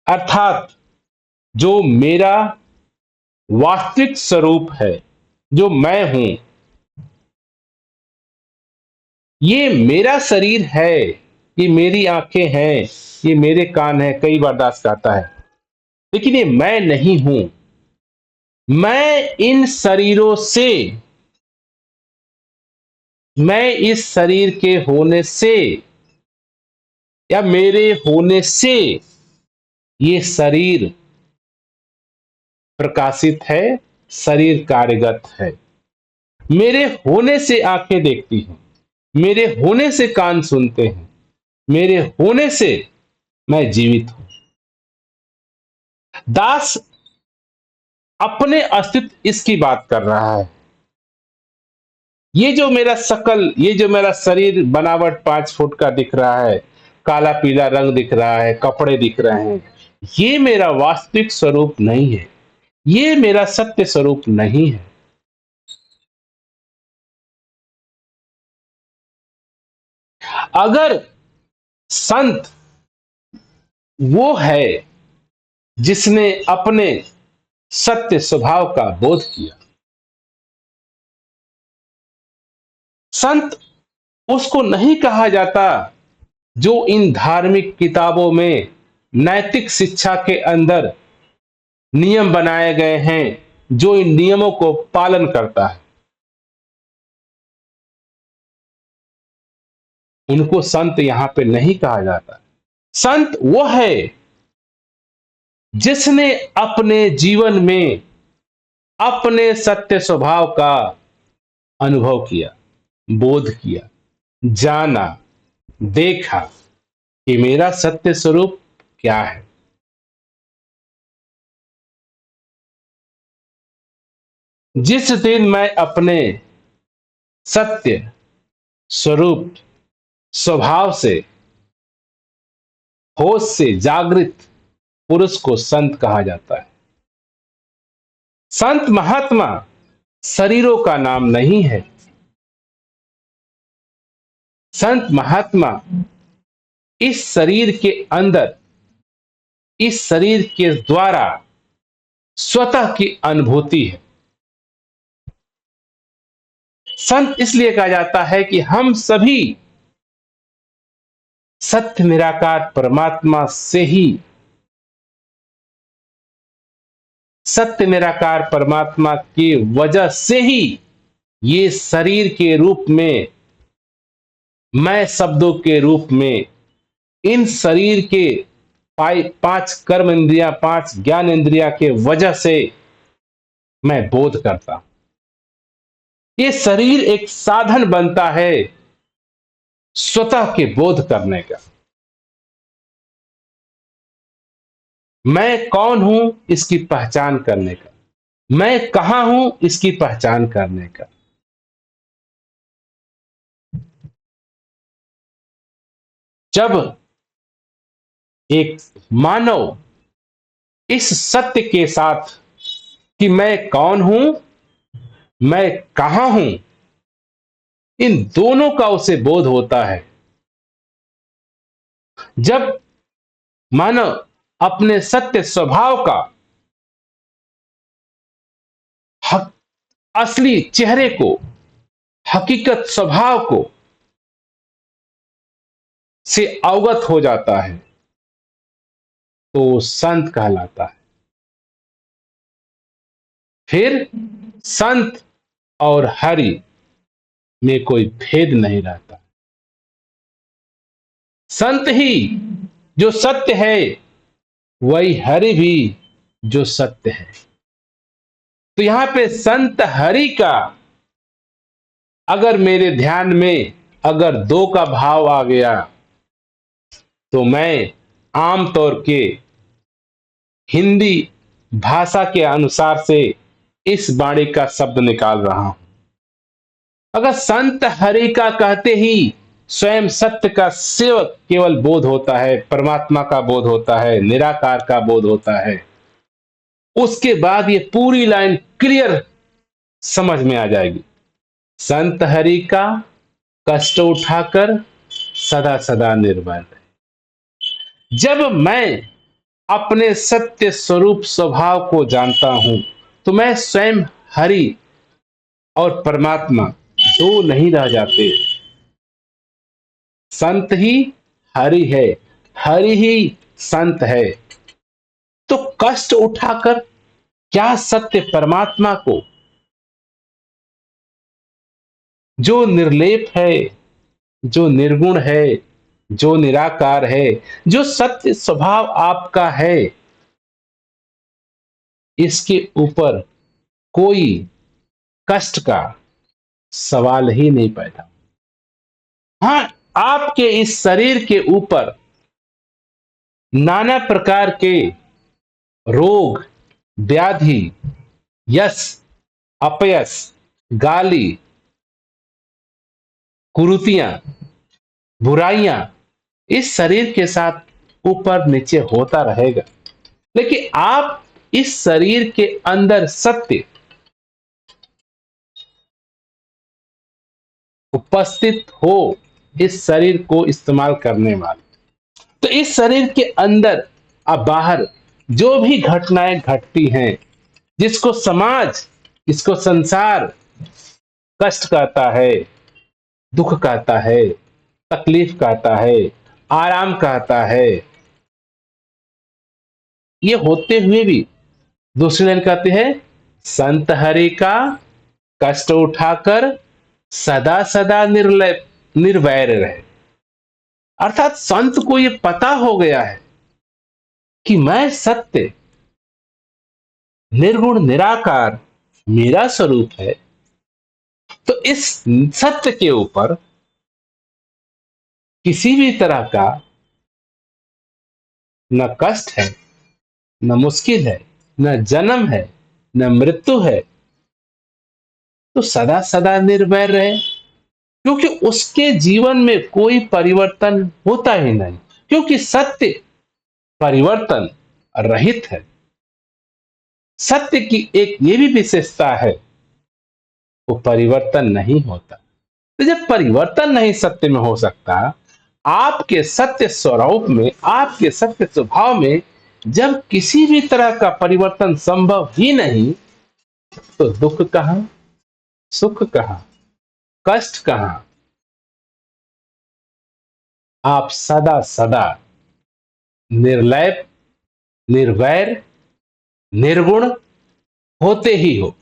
अर्थात जो मेरा वास्तविक स्वरूप है, जो मैं हूं, ये मेरा शरीर है, ये मेरी आंखें हैं, ये मेरे कान हैं, कई बार दास कहता है, लेकिन ये मैं नहीं हूं। मैं इन शरीरों से, मैं इस शरीर के होने से या मेरे होने से ये शरीर प्रकाशित है, शरीर कार्यगत है। मेरे होने से आंखें देखती हैं, मेरे होने से कान सुनते हैं, मेरे होने से मैं जीवित हूं। दास अपने अस्तित्व इसकी बात कर रहा है। ये जो मेरा शकल, ये जो मेरा शरीर बनावट 5 फुट का दिख रहा है, काला पीला रंग दिख रहा है, कपड़े दिख रहे हैं, ये मेरा वास्तविक स्वरूप नहीं है, ये मेरा सत्य स्वरूप नहीं है। अगर संत वो है जिसने अपने सत्य स्वभाव का बोध किया, संत उसको नहीं कहा जाता जो इन धार्मिक किताबों में नैतिक शिक्षा के अंदर नियम बनाए गए हैं, जो इन नियमों को पालन करता है, उनको संत यहां पे नहीं कहा जाता। संत वो है जिसने अपने जीवन में अपने सत्य स्वभाव का अनुभव किया, बोध किया, जाना, देखा कि मेरा सत्य स्वरूप क्या है। जिस दिन मैं अपने सत्य स्वरूप स्वभाव से, होश से जागृत पुरुष को संत कहा जाता है। संत महात्मा शरीरों का नाम नहीं है। संत महात्मा इस शरीर के अंदर, इस शरीर के द्वारा स्वतः की अनुभूति है। संत इसलिए कहा जाता है कि हम सभी सत्य निराकार परमात्मा से ही, सत्य निराकार परमात्मा की वजह से ही ये शरीर के रूप में, मैं शब्दों के रूप में, इन शरीर के 5 कर्म इंद्रिया, 5 ज्ञान इंद्रिया के वजह से मैं बोध करता। ये शरीर एक साधन बनता है स्वतः के बोध करने का। मैं कौन हूं इसकी पहचान करने का, मैं कहां हूं इसकी पहचान करने का। जब एक मानव इस सत्य के साथ कि मैं कौन हूं, मैं कहां हूं, इन दोनों का उसे बोध होता है, जब मानव अपने सत्य स्वभाव का असली चेहरे को, हकीकत स्वभाव को से अवगत हो जाता है तो संत कहलाता है। फिर संत और हरि में कोई भेद नहीं रहता। संत ही जो सत्य है, वही हरि भी जो सत्य है। तो यहां पे संत हरि का अगर मेरे ध्यान में अगर दो का भाव आ गया तो मैं आमतौर के हिंदी भाषा के अनुसार से इस वाणी का शब्द निकाल रहा हूं। अगर संत हरि का कहते ही स्वयं सत्य का सेवक केवल बोध होता है, परमात्मा का बोध होता है, निराकार का बोध होता है, उसके बाद ये पूरी लाइन क्लियर समझ में आ जाएगी। संत हरि का कष्ट उठाकर सदा सदा निर्भय रहे। जब मैं अपने सत्य स्वरूप स्वभाव को जानता हूं तो मैं स्वयं हरि और परमात्मा दो नहीं रह जाते। संत ही हरि है, हरि ही संत है। तो कष्ट उठाकर क्या सत्य परमात्मा को, जो निर्लेप है, जो निर्गुण है, जो निराकार है, जो सत्य स्वभाव आपका है, इसके ऊपर कोई कष्ट का सवाल ही नहीं पैदा। हाँ, आपके इस शरीर के ऊपर नाना प्रकार के रोग, व्याधि, यश, अपयश, गाली, कुरीतियां, बुराइयां इस शरीर के साथ ऊपर नीचे होता रहेगा। लेकिन आप इस शरीर के अंदर सत्य उपस्थित हो, इस शरीर को इस्तेमाल करने वाले। तो इस शरीर के अंदर अब बाहर जो भी घटनाएं घटती हैं, जिसको समाज, इसको संसार कष्ट कहता है, दुख कहता है, तकलीफ कहता है, आराम कहता है, ये होते हुए भी दूसरी लाइन कहते हैं संत हरि का कष्ट उठाकर सदा सदा निर्लय निर्वैर रहे। अर्थात संत को यह पता हो गया है कि मैं सत्य, निर्गुण, निराकार मेरा स्वरूप है। तो इस सत्य के ऊपर किसी भी तरह का न कष्ट है, न मुश्किल है, न जन्म है, न मृत्यु है, तो सदा सदा निर्भय रहे। क्योंकि उसके जीवन में कोई परिवर्तन होता ही नहीं, क्योंकि सत्य परिवर्तन रहित है। सत्य की एक ये भी विशेषता है, वो परिवर्तन नहीं होता। तो जब परिवर्तन नहीं सत्य में हो सकता, आपके सत्य स्वरूप में, आपके सत्य स्वभाव में जब किसी भी तरह का परिवर्तन संभव ही नहीं, तो दुख कहां, सुख कहां, कष्ट कहां। आप सदा सदा निर्लैप, निर्वैर, निर्गुण होते ही हो।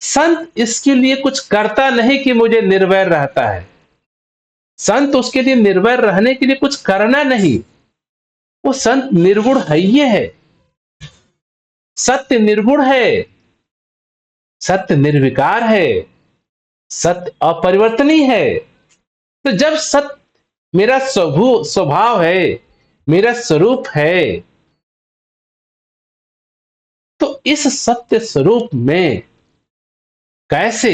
संत इसके लिए कुछ करता नहीं कि मुझे निर्वैर रहता है। संत उसके लिए निर्वैर रहने के लिए कुछ करना नहीं, वो संत निर्गुण है ही है। सत्य निर्गुण है, सत्य निर्विकार है, सत्य अपरिवर्तनीय है। तो जब सत्य मेरा स्वभाव है, मेरा स्वरूप है, तो इस सत्य स्वरूप में कैसे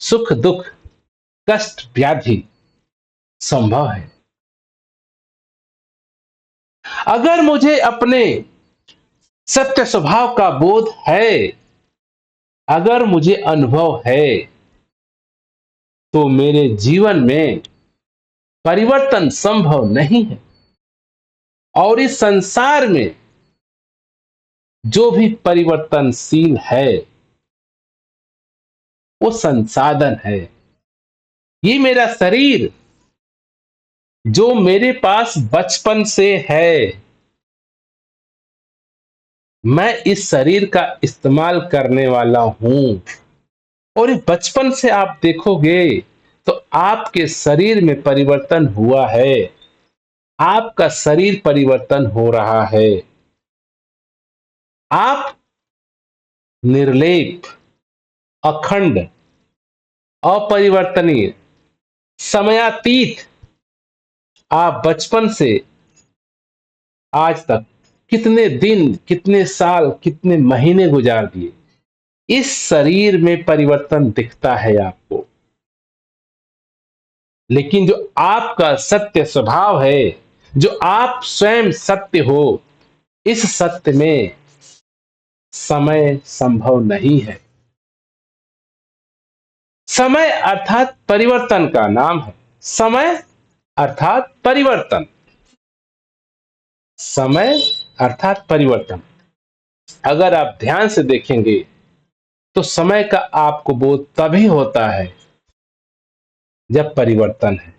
सुख दुख, कष्ट व्याधि संभव है? अगर मुझे अपने सत्य स्वभाव का बोध है, अगर मुझे अनुभव है, तो मेरे जीवन में परिवर्तन संभव नहीं है। और इस संसार में जो भी परिवर्तनशील है, वो संसाधन है। ये मेरा शरीर जो मेरे पास बचपन से है, मैं इस शरीर का इस्तेमाल करने वाला हूं। और ये बचपन से आप देखोगे तो आपके शरीर में परिवर्तन हुआ है। आपका शरीर परिवर्तन हो रहा है। आप निर्लेप, अखंड, अपरिवर्तनीय, समयातीत, आप बचपन से आज तक कितने दिन, कितने साल, कितने महीने गुजार दिए, इस शरीर में परिवर्तन दिखता है आपको। लेकिन जो आपका सत्य स्वभाव है, जो आप स्वयं सत्य हो, इस सत्य में समय संभव नहीं है। समय अर्थात परिवर्तन का नाम है। समय अर्थात परिवर्तन। समय अर्थात परिवर्तन। अगर आप ध्यान से देखेंगे तो समय का आपको बोध तभी होता है जब परिवर्तन है।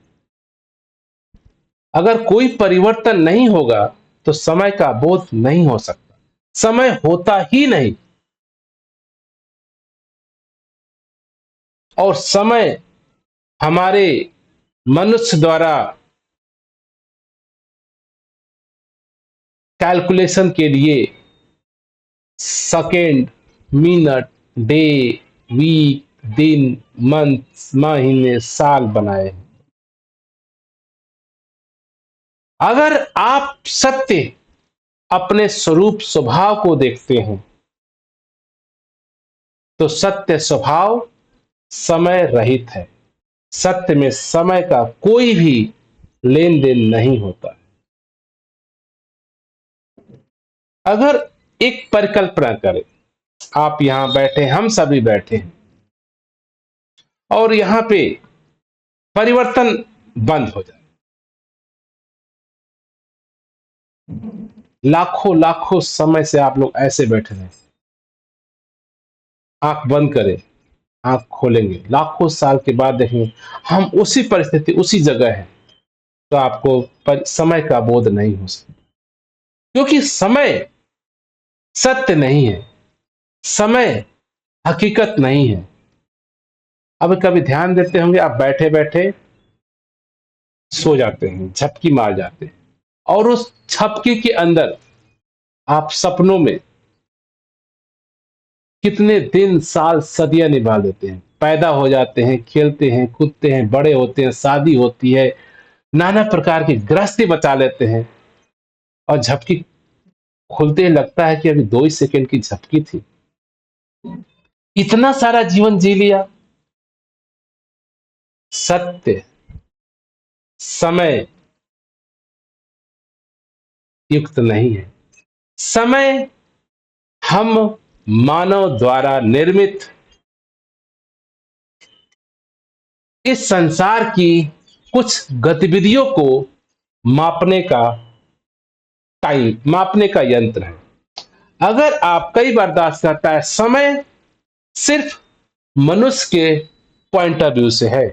अगर कोई परिवर्तन नहीं होगा तो समय का बोध नहीं हो सकता। समय होता ही नहीं। और समय हमारे मनुष्य द्वारा कैलकुलेशन के लिए सेकेंड, मिनट, डे, वीक, दिन, मंथ, महीने, साल बनाए। अगर आप सत्य अपने स्वरूप स्वभाव को देखते हैं तो सत्य स्वभाव समय रहित है। सत्य में समय का कोई भी लेन देन नहीं होता। अगर एक परिकल्पना करें, आप यहां बैठे, हम सभी बैठे हैं और यहां पे परिवर्तन बंद हो जाए, लाखों लाखों समय से आप लोग ऐसे बैठे रहे, आंख बंद करें, आंख खोलेंगे, लाखों साल के बाद देखेंगे हम उसी परिस्थिति, उसी जगह है, तो आपको समय का बोध नहीं हो सकता। क्योंकि समय सत्य नहीं है। समय हकीकत नहीं है। अब कभी ध्यान देते होंगे, आप बैठे बैठे सो जाते हैं, झपकी मार जाते हैं और उस झपकी के अंदर आप सपनों में कितने दिन, साल, सदियां निभा देते हैं। पैदा हो जाते हैं, खेलते हैं, कूदते हैं, बड़े होते हैं, शादी होती है, नाना प्रकार की गृहस्थी बचा लेते हैं और झपकी खुलते ही लगता है कि अभी 2 ही सेकंड की झपकी थी। इतना सारा जीवन जी लिया। सत्य समय युक्त नहीं है। समय हम मानव द्वारा निर्मित इस संसार की कुछ गतिविधियों को मापने का टाइम, मापने का यंत्र है। अगर आप कई बर्दाश्त करता है, समय सिर्फ मनुष्य के पॉइंट ऑफ व्यू से है।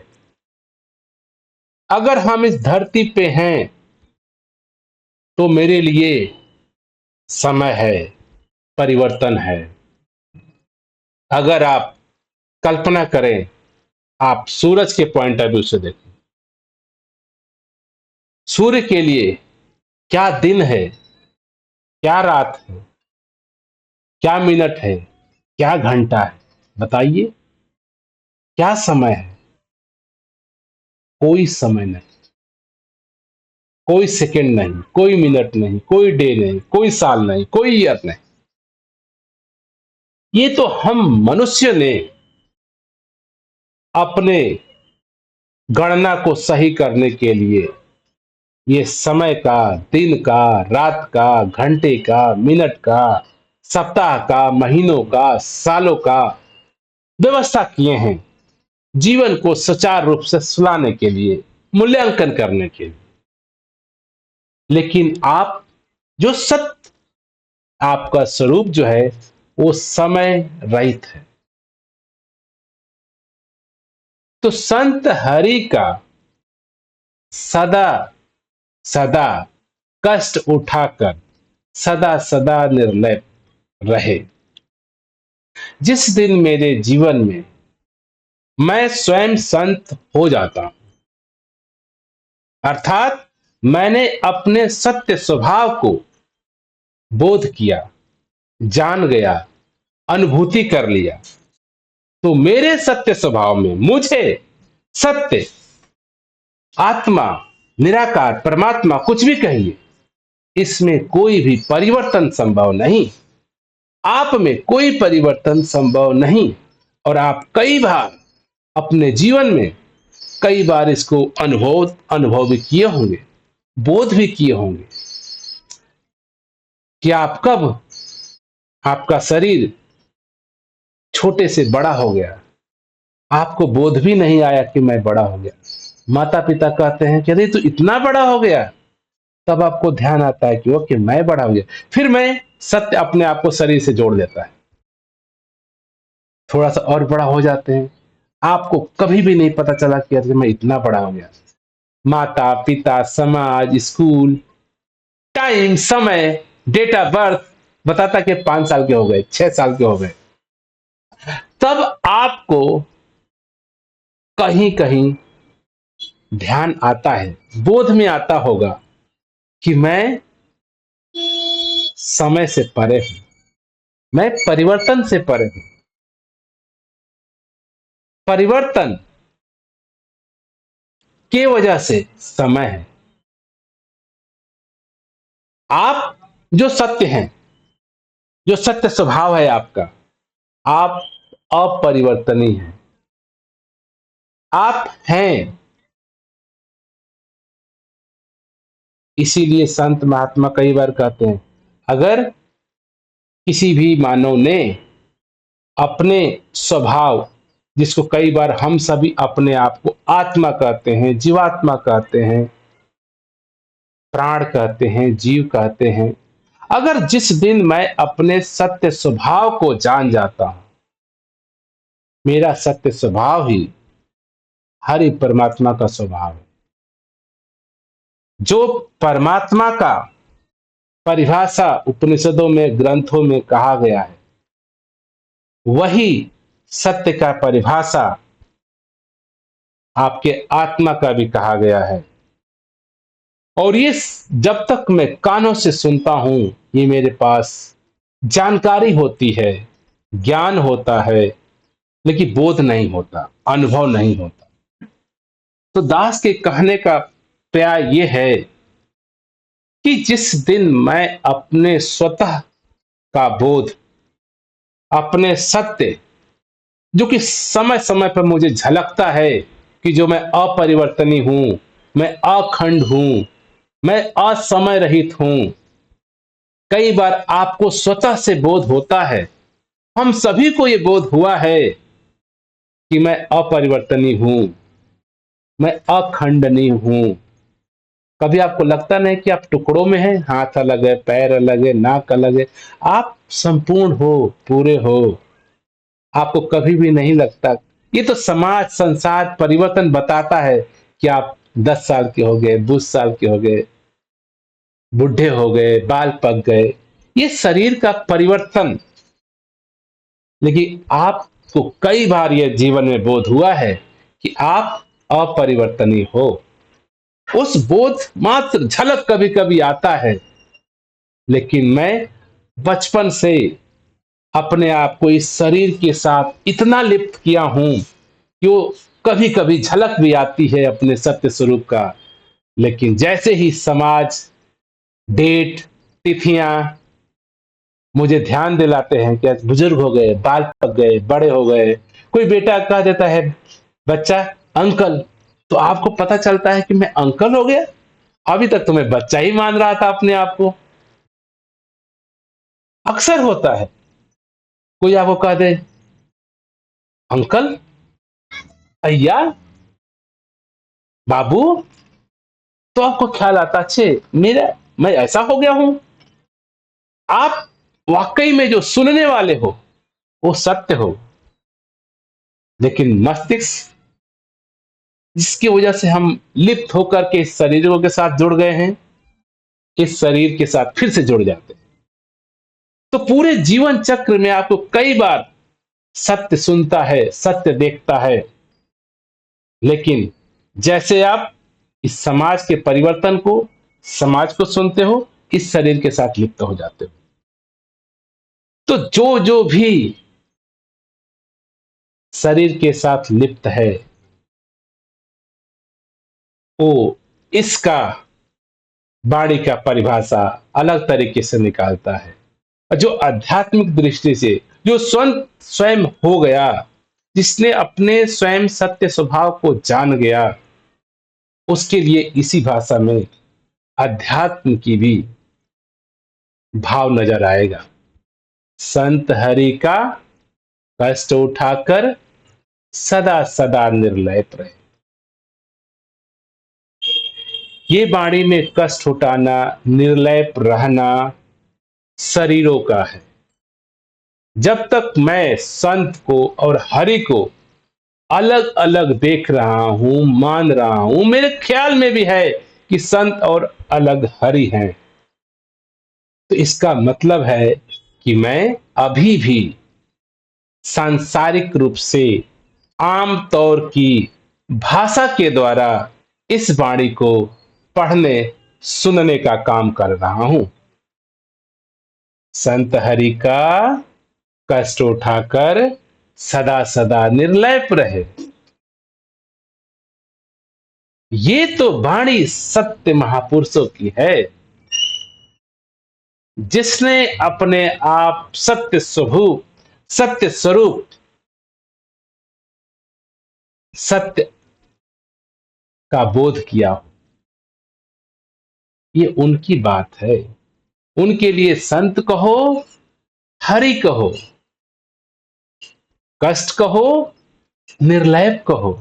अगर हम इस धरती पे हैं तो मेरे लिए समय है, परिवर्तन है। अगर आप कल्पना करें, आप सूरज के पॉइंट ऑफ व्यू से देखें, सूर्य के लिए क्या दिन है, क्या रात है, क्या मिनट है, क्या घंटा है, बताइए क्या समय है? कोई समय नहीं, कोई सेकंड नहीं, कोई मिनट नहीं, कोई डे नहीं, कोई साल नहीं, कोई ईयर नहीं। ये तो हम मनुष्य ने अपने गणना को सही करने के लिए ये समय का, दिन का, रात का, घंटे का, मिनट का, सप्ताह का, महीनों का, सालों का व्यवस्था किए हैं, जीवन को सुचारू रूप से सुलाने के लिए, मूल्यांकन करने के लिए। लेकिन आप जो सत्य, आपका स्वरूप जो है वो समय रहित है। तो संत हरि का सदा सदा कष्ट उठाकर सदा सदा निर्लय रहे। जिस दिन मेरे जीवन में मैं स्वयं संत हो जाता हूं, अर्थात मैंने अपने सत्य स्वभाव को बोध किया, जान गया, अनुभूति कर लिया, तो मेरे सत्य स्वभाव में मुझे सत्य, आत्मा, निराकार, परमात्मा कुछ भी कहिए, इसमें कोई भी परिवर्तन संभव नहीं। आप में कोई परिवर्तन संभव नहीं। और आप कई बार अपने जीवन में कई बार इसको अनुभव भी किए होंगे, बोध भी किए होंगे कि आप कब आपका शरीर छोटे से बड़ा हो गया, आपको बोध भी नहीं आया कि मैं बड़ा हो गया। माता पिता कहते हैं कि अरे तू इतना बड़ा हो गया, तब आपको ध्यान आता है कि ओके मैं बड़ा हो गया। फिर मैं सत्य अपने आप को शरीर से जोड़ देता है, थोड़ा सा और बड़ा हो जाते हैं। आपको कभी भी नहीं पता चला कि अरे मैं इतना बड़ा हो गया। माता पिता, समाज, स्कूल, टाइम, समय, डेट ऑफ बर्थ बताता कि 5 साल के हो गए, 6 साल के हो गए। तब आपको कहीं कहीं ध्यान आता है, बोध में आता होगा कि मैं समय से परे हूं, मैं परिवर्तन से परे हूं। परिवर्तन के वजह से समय है। आप जो सत्य हैं, जो सत्य स्वभाव है आपका, आप अपरिवर्तनीय हैं। आप हैं। इसीलिए संत महात्मा कई बार कहते हैं, अगर किसी भी मानव ने अपने स्वभाव, जिसको कई बार हम सभी अपने आप को आत्मा कहते हैं, जीवात्मा कहते हैं, प्राण कहते हैं, जीव कहते हैं, अगर जिस दिन मैं अपने सत्य स्वभाव को जान जाता हूं, मेरा सत्य स्वभाव ही हरि परमात्मा का स्वभाव है। जो परमात्मा का परिभाषा उपनिषदों में, ग्रंथों में कहा गया है, वही सत्य का परिभाषा आपके आत्मा का भी कहा गया है। और ये जब तक मैं कानों से सुनता हूं, ये मेरे पास जानकारी होती है, ज्ञान होता है, लेकिन बोध नहीं होता, अनुभव नहीं होता। तो दास के कहने का प्यार यह है कि जिस दिन मैं अपने स्वतः का बोध, अपने सत्य, जो कि समय समय पर मुझे झलकता है कि जो मैं अपरिवर्तनीय हूं, मैं अखंड हूं, मैं असमय रहित हूं। कई बार आपको स्वतः से बोध होता है, हम सभी को यह बोध हुआ है कि मैं अपरिवर्तनीय हूं, मैं अखंडनीय हूं। कभी आपको लगता नहीं कि आप टुकड़ों में हैं, हाथ अलग है, पैर अलग है, नाक अलग है, आप संपूर्ण हो, पूरे हो। आपको कभी भी नहीं लगता। ये तो समाज, संसार, परिवर्तन बताता है कि आप 10 साल के हो गए, 20 साल के हो गए, बुढ़े हो गए, बाल पक गए, ये शरीर का परिवर्तन। लेकिन आपको कई बार यह जीवन में बोध हुआ है कि आप अपरिवर्तनीय हो। उस बोध मात्र झलक कभी कभी आता है, लेकिन मैं बचपन से अपने आप को इस शरीर के साथ इतना लिप्त किया हूं कि वो कभी कभी झलक भी आती है अपने सत्य स्वरूप का। लेकिन जैसे ही समाज, डेट, तिथियां मुझे ध्यान दिलाते हैं कि आज बुजुर्ग हो गए, बाल पक गए, बड़े हो गए, कोई बेटा कह देता है बच्चा अंकल, तो आपको पता चलता है कि मैं अंकल हो गया। अभी तक तो मैं बच्चा ही मान रहा था अपने आप को। अक्सर होता है, कोई आपको कह दे अंकल, भैया, बाबू, तो आपको ख्याल आता अच्छे मेरा, मैं ऐसा हो गया हूं। आप वाकई में जो सुनने वाले हो वो सत्य हो, लेकिन मस्तिष्क जिसकी वजह से हम लिप्त होकर के इस शरीरों के साथ जुड़ गए हैं, इस शरीर के साथ फिर से जुड़ जाते हैं। तो पूरे जीवन चक्र में आपको कई बार सत्य सुनता है, सत्य देखता है, लेकिन जैसे आप इस समाज के परिवर्तन को, समाज को सुनते हो, इस शरीर के साथ लिप्त हो जाते हो। तो जो जो भी शरीर के साथ लिप्त है, वो इसका वाणी का परिभाषा अलग तरीके से निकालता है। जो आध्यात्मिक दृष्टि से जो स्वयं हो गया, जिसने अपने स्वयं सत्य स्वभाव को जान गया, उसके लिए इसी भाषा में अध्यात्म की भी भाव नजर आएगा। संत हरि का कष्ट उठाकर सदा सदा निर्लप रहे। ये वाणी में कष्ट उठाना, निर्लप रहना शरीरों का है। जब तक मैं संत को और हरि को अलग अलग देख रहा हूं, मान रहा हूं, मेरे ख्याल में भी है कि संत और अलग हरि हैं, तो इसका मतलब है कि मैं अभी भी सांसारिक रूप से आम तौर की भाषा के द्वारा इस वाणी को पढ़ने सुनने का काम कर रहा हूं। संत हरि का कष्ट उठाकर सदा सदा निर्लप रहे। ये तो वाणी सत्य महापुरुषों की है, जिसने अपने आप सत्य स्वरूप, सत्य स्वरूप, सत्य का बोध किया। ये उनकी बात है। उनके लिए संत कहो, हरि कहो, कष्ट कहो, निर्लप कहो,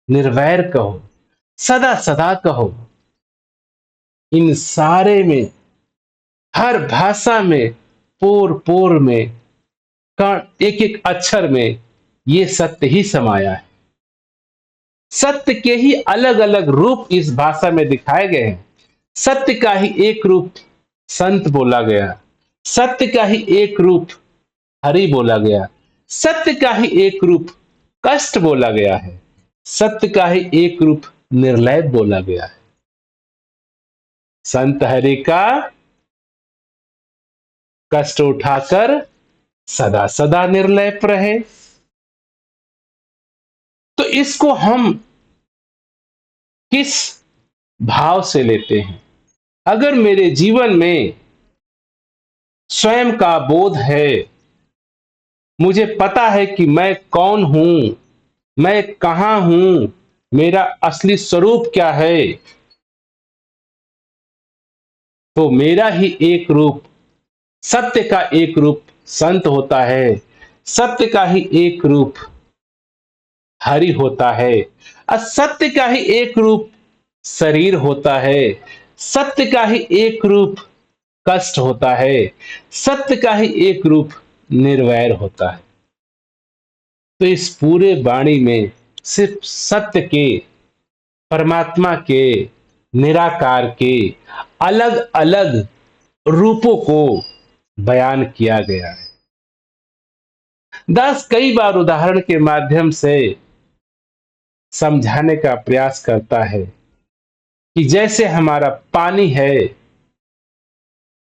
निर्वैर कहो, सदा सदा कहो, इन सारे में, हर भाषा में, पोर पोर में, कण, एक एक अक्षर में ये सत्य ही समाया है। सत्य के ही अलग अलग रूप इस भाषा में दिखाए गए हैं। सत्य का ही एक रूप संत बोला गया, सत्य का ही एक रूप हरि बोला गया, सत्य का ही एक रूप कष्ट बोला गया है, सत्य का ही एक रूप निर्लप बोला गया है। संत हरि का कष्ट उठाकर सदा सदा निर्लप रहे। तो इसको हम किस भाव से लेते हैं? अगर मेरे जीवन में स्वयं का बोध है, मुझे पता है कि मैं कौन हूं, मैं कहां हूं, मेरा असली स्वरूप क्या है, तो मेरा ही एक रूप, सत्य का एक रूप संत होता है, सत्य का ही एक रूप हरि होता है, असत्य का ही एक रूप शरीर होता है, सत्य का ही एक रूप कष्ट होता है, सत्य का ही एक रूप निर्वैर होता है। तो इस पूरे वाणी में सिर्फ सत्य के, परमात्मा के, निराकार के अलग अलग रूपों को बयान किया गया है। दास कई बार उदाहरण के माध्यम से समझाने का प्रयास करता है कि जैसे हमारा पानी है,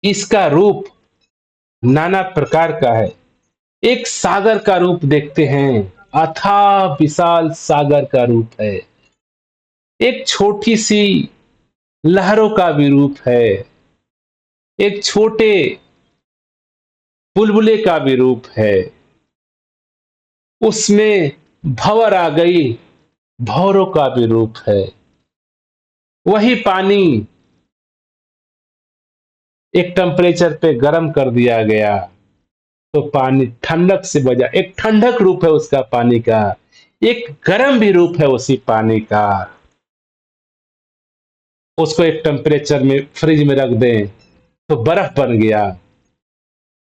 इसका रूप नाना प्रकार का है। एक सागर का रूप देखते हैं, अथाह विशाल सागर का रूप है। एक छोटी सी लहरों का भी रूप है, एक छोटे बुलबुले का भी रूप है। उसमें भंवर आ गई, भंवरों का भी रूप है। वही पानी एक टेम्परेचर पे गर्म कर दिया गया तो पानी ठंडक से बजा, एक ठंडक रूप है उसका पानी का, एक गर्म भी रूप है उसी पानी का। उसको एक टेम्परेचर में फ्रिज में रख दें तो बर्फ बन गया।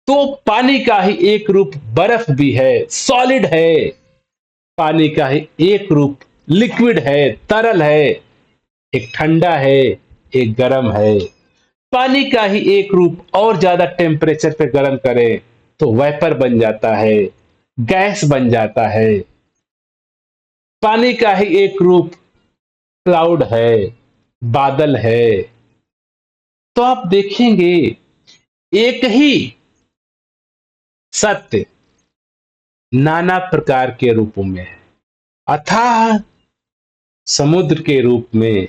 तो पानी का ही एक रूप बर्फ भी है, सॉलिड है। पानी का ही एक रूप लिक्विड है, तरल है, एक ठंडा है, एक गर्म है। पानी का ही एक रूप और ज्यादा टेम्परेचर पे गर्म करें तो वेपर बन जाता है, गैस बन जाता है। पानी का ही एक रूप क्लाउड है, बादल है। तो आप देखेंगे एक ही सत्य नाना प्रकार के रूपों में है। अथाह समुद्र के रूप में,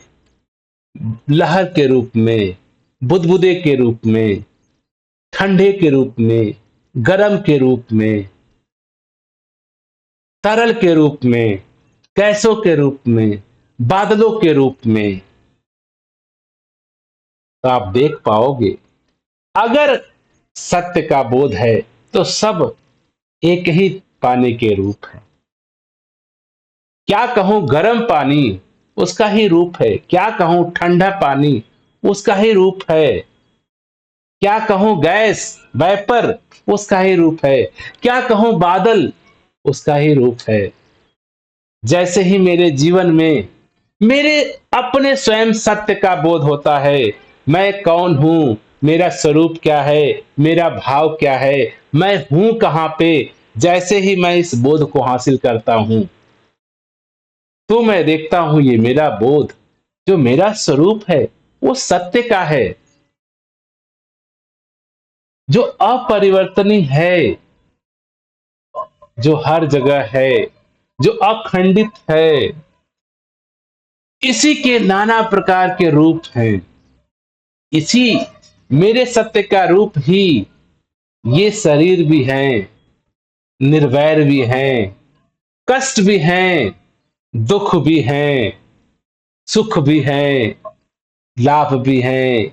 लहर के रूप में, बुदबुदे के रूप में, ठंडे के रूप में, गर्म के रूप में, तरल के रूप में, गैसों के रूप में, बादलों के रूप में। तो आप देख पाओगे अगर सत्य का बोध है तो सब एक ही पानी के रूप है। क्या कहूं गर्म पानी, उसका ही रूप है। क्या कहूं ठंडा पानी, उसका ही रूप है। क्या कहूं गैस, वेपर, उसका ही रूप है। क्या कहूं बादल, उसका ही रूप है। जैसे ही मेरे जीवन में मेरे अपने स्वयं सत्य का बोध होता है, मैं कौन हूं, मेरा स्वरूप क्या है, मेरा भाव क्या है, मैं हूं कहां पे, जैसे ही मैं इस बोध को हासिल करता हूं तो मैं देखता हूं ये मेरा बोध जो मेरा स्वरूप है वो सत्य का है, जो अपरिवर्तनीय है, जो हर जगह है, जो अखंडित है। इसी के नाना प्रकार के रूप हैं। इसी मेरे सत्य का रूप ही ये शरीर भी हैं, निर्वैर भी हैं, कष्ट भी हैं, दुख भी हैं, सुख भी हैं, लाभ भी हैं,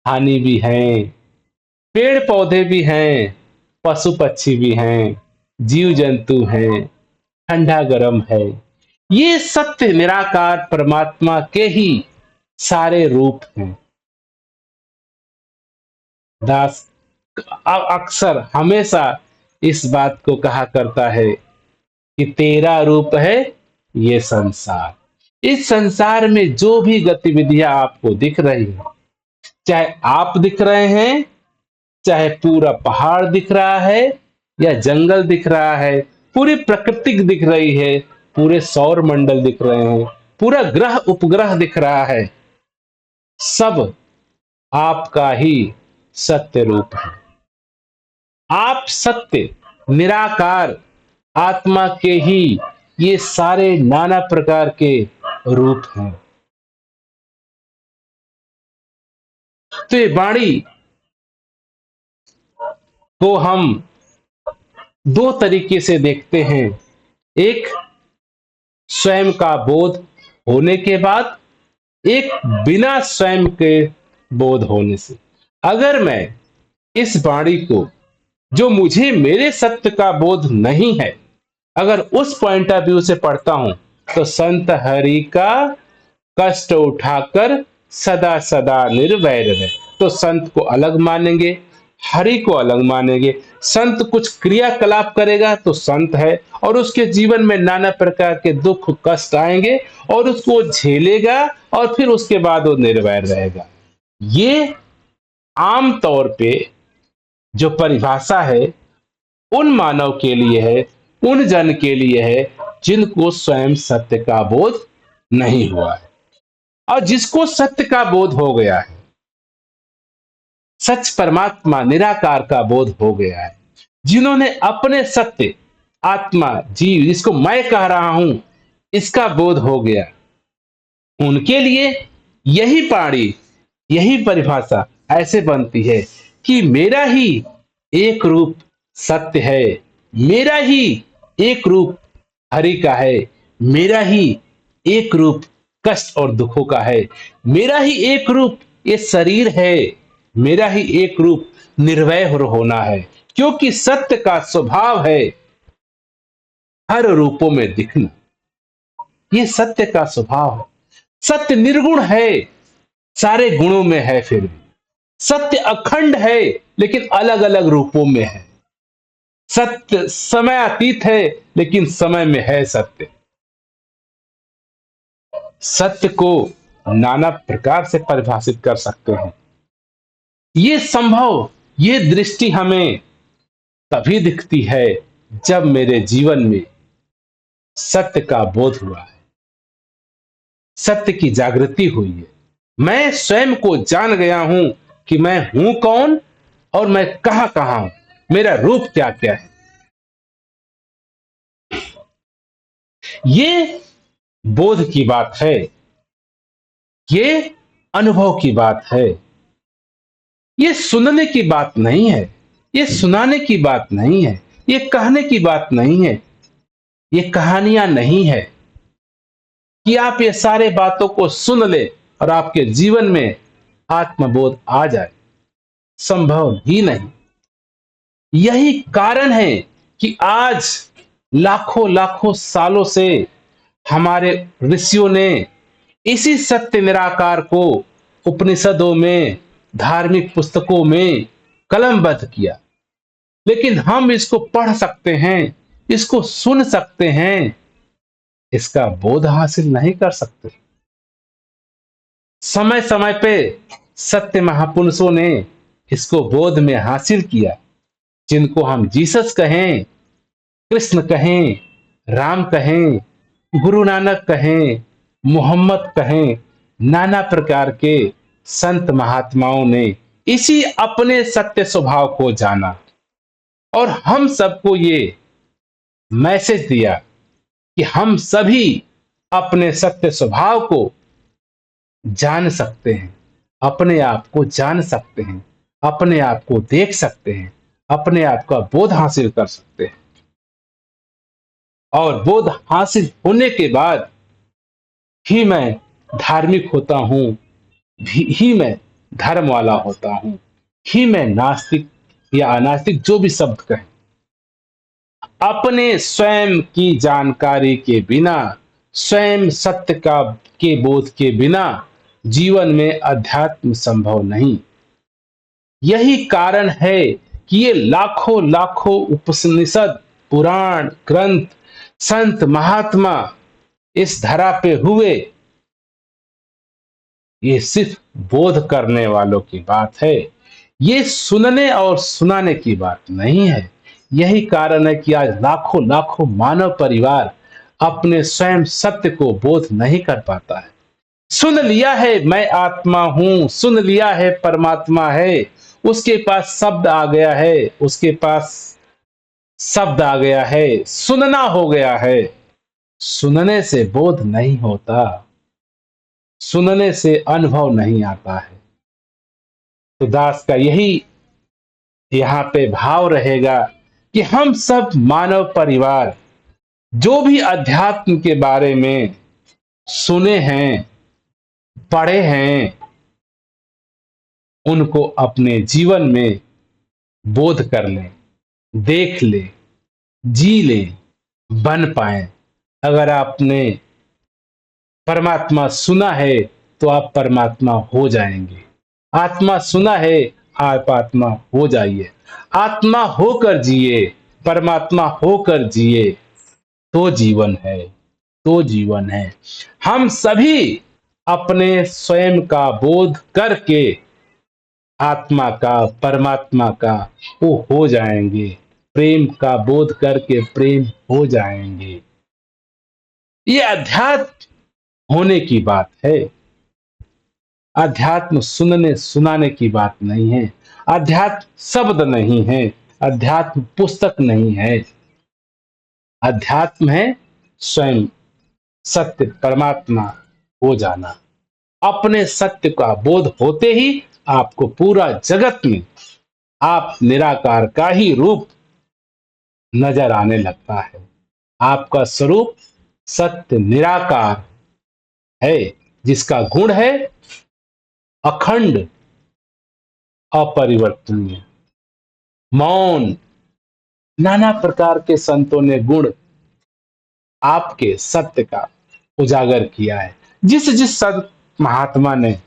हानि भी हैं, पेड़ पौधे भी हैं, पशु पक्षी भी हैं, जीव जंतु हैं, ठंडा गर्म है। ये सत्य निराकार परमात्मा के ही सारे रूप हैं। दास अक्सर हमेशा इस बात को कहा करता है कि तेरा रूप है ये संसार। इस संसार में जो भी गतिविधियां आपको दिख रही है, चाहे आप दिख रहे हैं, चाहे पूरा पहाड़ दिख रहा है या जंगल दिख रहा है, पूरी प्रकृति दिख रही है, पूरे सौर मंडल दिख रहे हैं, पूरा ग्रह उपग्रह दिख रहा है, सब आपका ही सत्य रूप है। आप सत्य निराकार आत्मा के ही ये सारे नाना प्रकार के रूप हैं। तो ये वाणी को हम दो तरीके से देखते हैं। एक स्वयं का बोध होने के बाद, एक बिना स्वयं के बोध होने से। अगर मैं इस वाणी को जो मुझे मेरे सत्य का बोध नहीं है अगर उस पॉइंट ऑफ व्यू से पढ़ता हूं तो संत हरि का कष्ट उठाकर सदा सदा निर्वैर रहे। तो संत को अलग मानेंगे, हरि को अलग मानेंगे। संत कुछ क्रियाकलाप करेगा तो संत है, और उसके जीवन में नाना प्रकार के दुख कष्ट आएंगे और उसको झेलेगा, और फिर उसके बाद वो निर्वैर रहेगा। ये आम तौर पे जो परिभाषा है उन मानव के लिए है, उन जन के लिए है जिनको स्वयं सत्य का बोध नहीं हुआ है। और जिसको सत्य का बोध हो गया है, सच परमात्मा निराकार का बोध हो गया है, जिन्होंने अपने सत्य आत्मा जीव जिसको मैं कह रहा हूं इसका बोध हो गया, उनके लिए यही पाड़ी, यही परिभाषा ऐसे बनती है कि मेरा ही एक रूप सत्य है, मेरा ही एक रूप हरि का है, मेरा ही एक रूप कष्ट और दुखों का है, मेरा ही एक रूप ये शरीर है, मेरा ही एक रूप निर्भय होना है। क्योंकि सत्य का स्वभाव है हर रूपों में दिखना, ये सत्य का स्वभाव है। सत्य निर्गुण है, सारे गुणों में है, फिर भी सत्य अखंड है लेकिन अलग अलग रूपों में है। सत्य समय अतीत है लेकिन समय में है सत्य। सत्य को नाना प्रकार से परिभाषित कर सकते हैं। ये संभव, ये दृष्टि हमें तभी दिखती है जब मेरे जीवन में सत्य का बोध हुआ है, सत्य की जागृति हुई है। मैं स्वयं को जान गया हूं कि मैं हूं कौन और मैं कहां कहां हूं, मेरा रूप क्या क्या है। ये बोध की बात है, ये अनुभव की बात है। ये सुनने की बात नहीं है, ये सुनाने की बात नहीं है, ये कहने की बात नहीं है, ये कहानियां नहीं है कि आप ये सारे बातों को सुन ले और आपके जीवन में आत्मबोध आ जाए। संभव ही नहीं। यही कारण है कि आज लाखों लाखों सालों से हमारे ऋषियों ने इसी सत्य निराकार को उपनिषदों में, धार्मिक पुस्तकों में कलमबद्ध किया। लेकिन हम इसको पढ़ सकते हैं, इसको सुन सकते हैं, इसका बोध हासिल नहीं कर सकते। समय समय पे सत्य महापुरुषों ने इसको बोध में हासिल किया, जिनको हम जीसस कहें, कृष्ण कहें, राम कहें, गुरु नानक कहें, मोहम्मद कहें, नाना प्रकार के संत महात्माओं ने इसी अपने सत्य स्वभाव को जाना और हम सबको ये मैसेज दिया कि हम सभी अपने सत्य स्वभाव को जान सकते हैं, अपने आप को जान सकते हैं, अपने आप को देख सकते हैं, अपने आप का बोध हासिल कर सकते हैं। और बोध हासिल होने के बाद ही मैं धार्मिक होता हूं, ही मैं धर्म वाला होता हूं, ही मैं नास्तिक या अनास्तिक जो भी शब्द कहें। अपने स्वयं की जानकारी के बिना, स्वयं सत्य का के बोध के बिना जीवन में अध्यात्म संभव नहीं। यही कारण है कि ये लाखों लाखों उपनिषद, पुराण, ग्रंथ, संत महात्मा इस धरा पे हुए, ये सिर्फ बोध करने वालों की बात है, ये सुनने और सुनाने की बात नहीं है। यही कारण है कि आज लाखों लाखों मानव परिवार अपने स्वयं सत्य को बोध नहीं कर पाता है। सुन लिया है मैं आत्मा हूं, सुन लिया है परमात्मा है, उसके पास शब्द आ गया है, उसके पास शब्द आ गया है, सुनना हो गया है। सुनने से बोध नहीं होता, सुनने से अनुभव नहीं आता है। तो दास का यही यहाँ पे भाव रहेगा कि हम सब मानव परिवार जो भी अध्यात्म के बारे में सुने हैं, पढ़े हैं, उनको अपने जीवन में बोध कर लें, देख लें, जी लें, बन पाए। अगर आपने परमात्मा सुना है तो आप परमात्मा हो जाएंगे। आत्मा सुना है, आप आत्मा हो जाइए। आत्मा होकर जिए, परमात्मा होकर जिए, तो जीवन है, तो जीवन है। हम सभी अपने स्वयं का बोध करके आत्मा का, परमात्मा का वो हो जाएंगे। प्रेम का बोध करके प्रेम हो जाएंगे। ये अध्यात्म होने की बात है। अध्यात्म सुनने सुनाने की बात नहीं है। अध्यात्म शब्द नहीं है, अध्यात्म पुस्तक नहीं है। अध्यात्म है स्वयं सत्य परमात्मा हो जाना। अपने सत्य का बोध होते ही आपको पूरा जगत में आप निराकार का ही रूप नजर आने लगता है। आपका स्वरूप सत्य निराकार है, जिसका गुण है अखंड, अपरिवर्तनीय, मौन। नाना प्रकार के संतों ने गुण आपके सत्य का उजागर किया है। जिस जिस संत महात्मा ने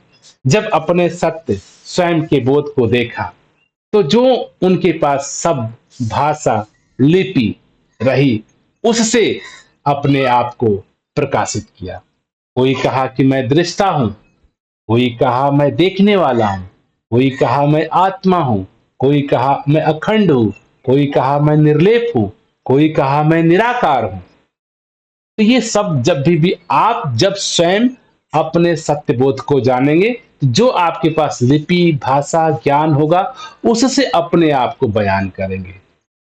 जब अपने सत्य स्वयं के बोध को देखा, तो जो उनके पास शब्द, भाषा, लिपि रही, उससे अपने आप को प्रकाशित किया। कोई कहा कि मैं दृष्टा हूं, कोई कहा मैं देखने वाला हूं, कोई कहा मैं आत्मा हूं, कोई कहा मैं अखंड हूं, कोई कहा मैं निर्लेप हूं, कोई कहा मैं निराकार हूं। तो ये सब जब भी आप जब स्वयं अपने सत्यबोध को जानेंगे, जो आपके पास लिपि भाषा ज्ञान होगा, उससे अपने आप को बयान करेंगे।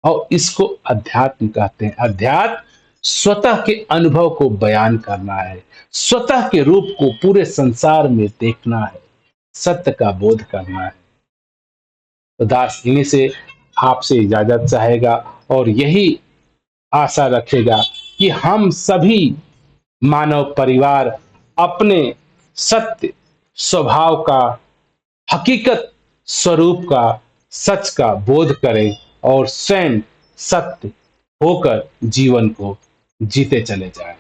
और इसको अध्यात्म कहते हैं। अध्यात्म स्वतः के अनुभव को बयान करना है, स्वतः के रूप को पूरे संसार में देखना है, सत्य का बोध करना है। तो दास इन्हीं से आपसे इजाजत चाहेगा और यही आशा रखेगा कि हम सभी मानव परिवार अपने सत्य स्वभाव का, हकीकत स्वरूप का, सच का बोध करें और स्वयं सत्य होकर जीवन को जीते चले जाएं।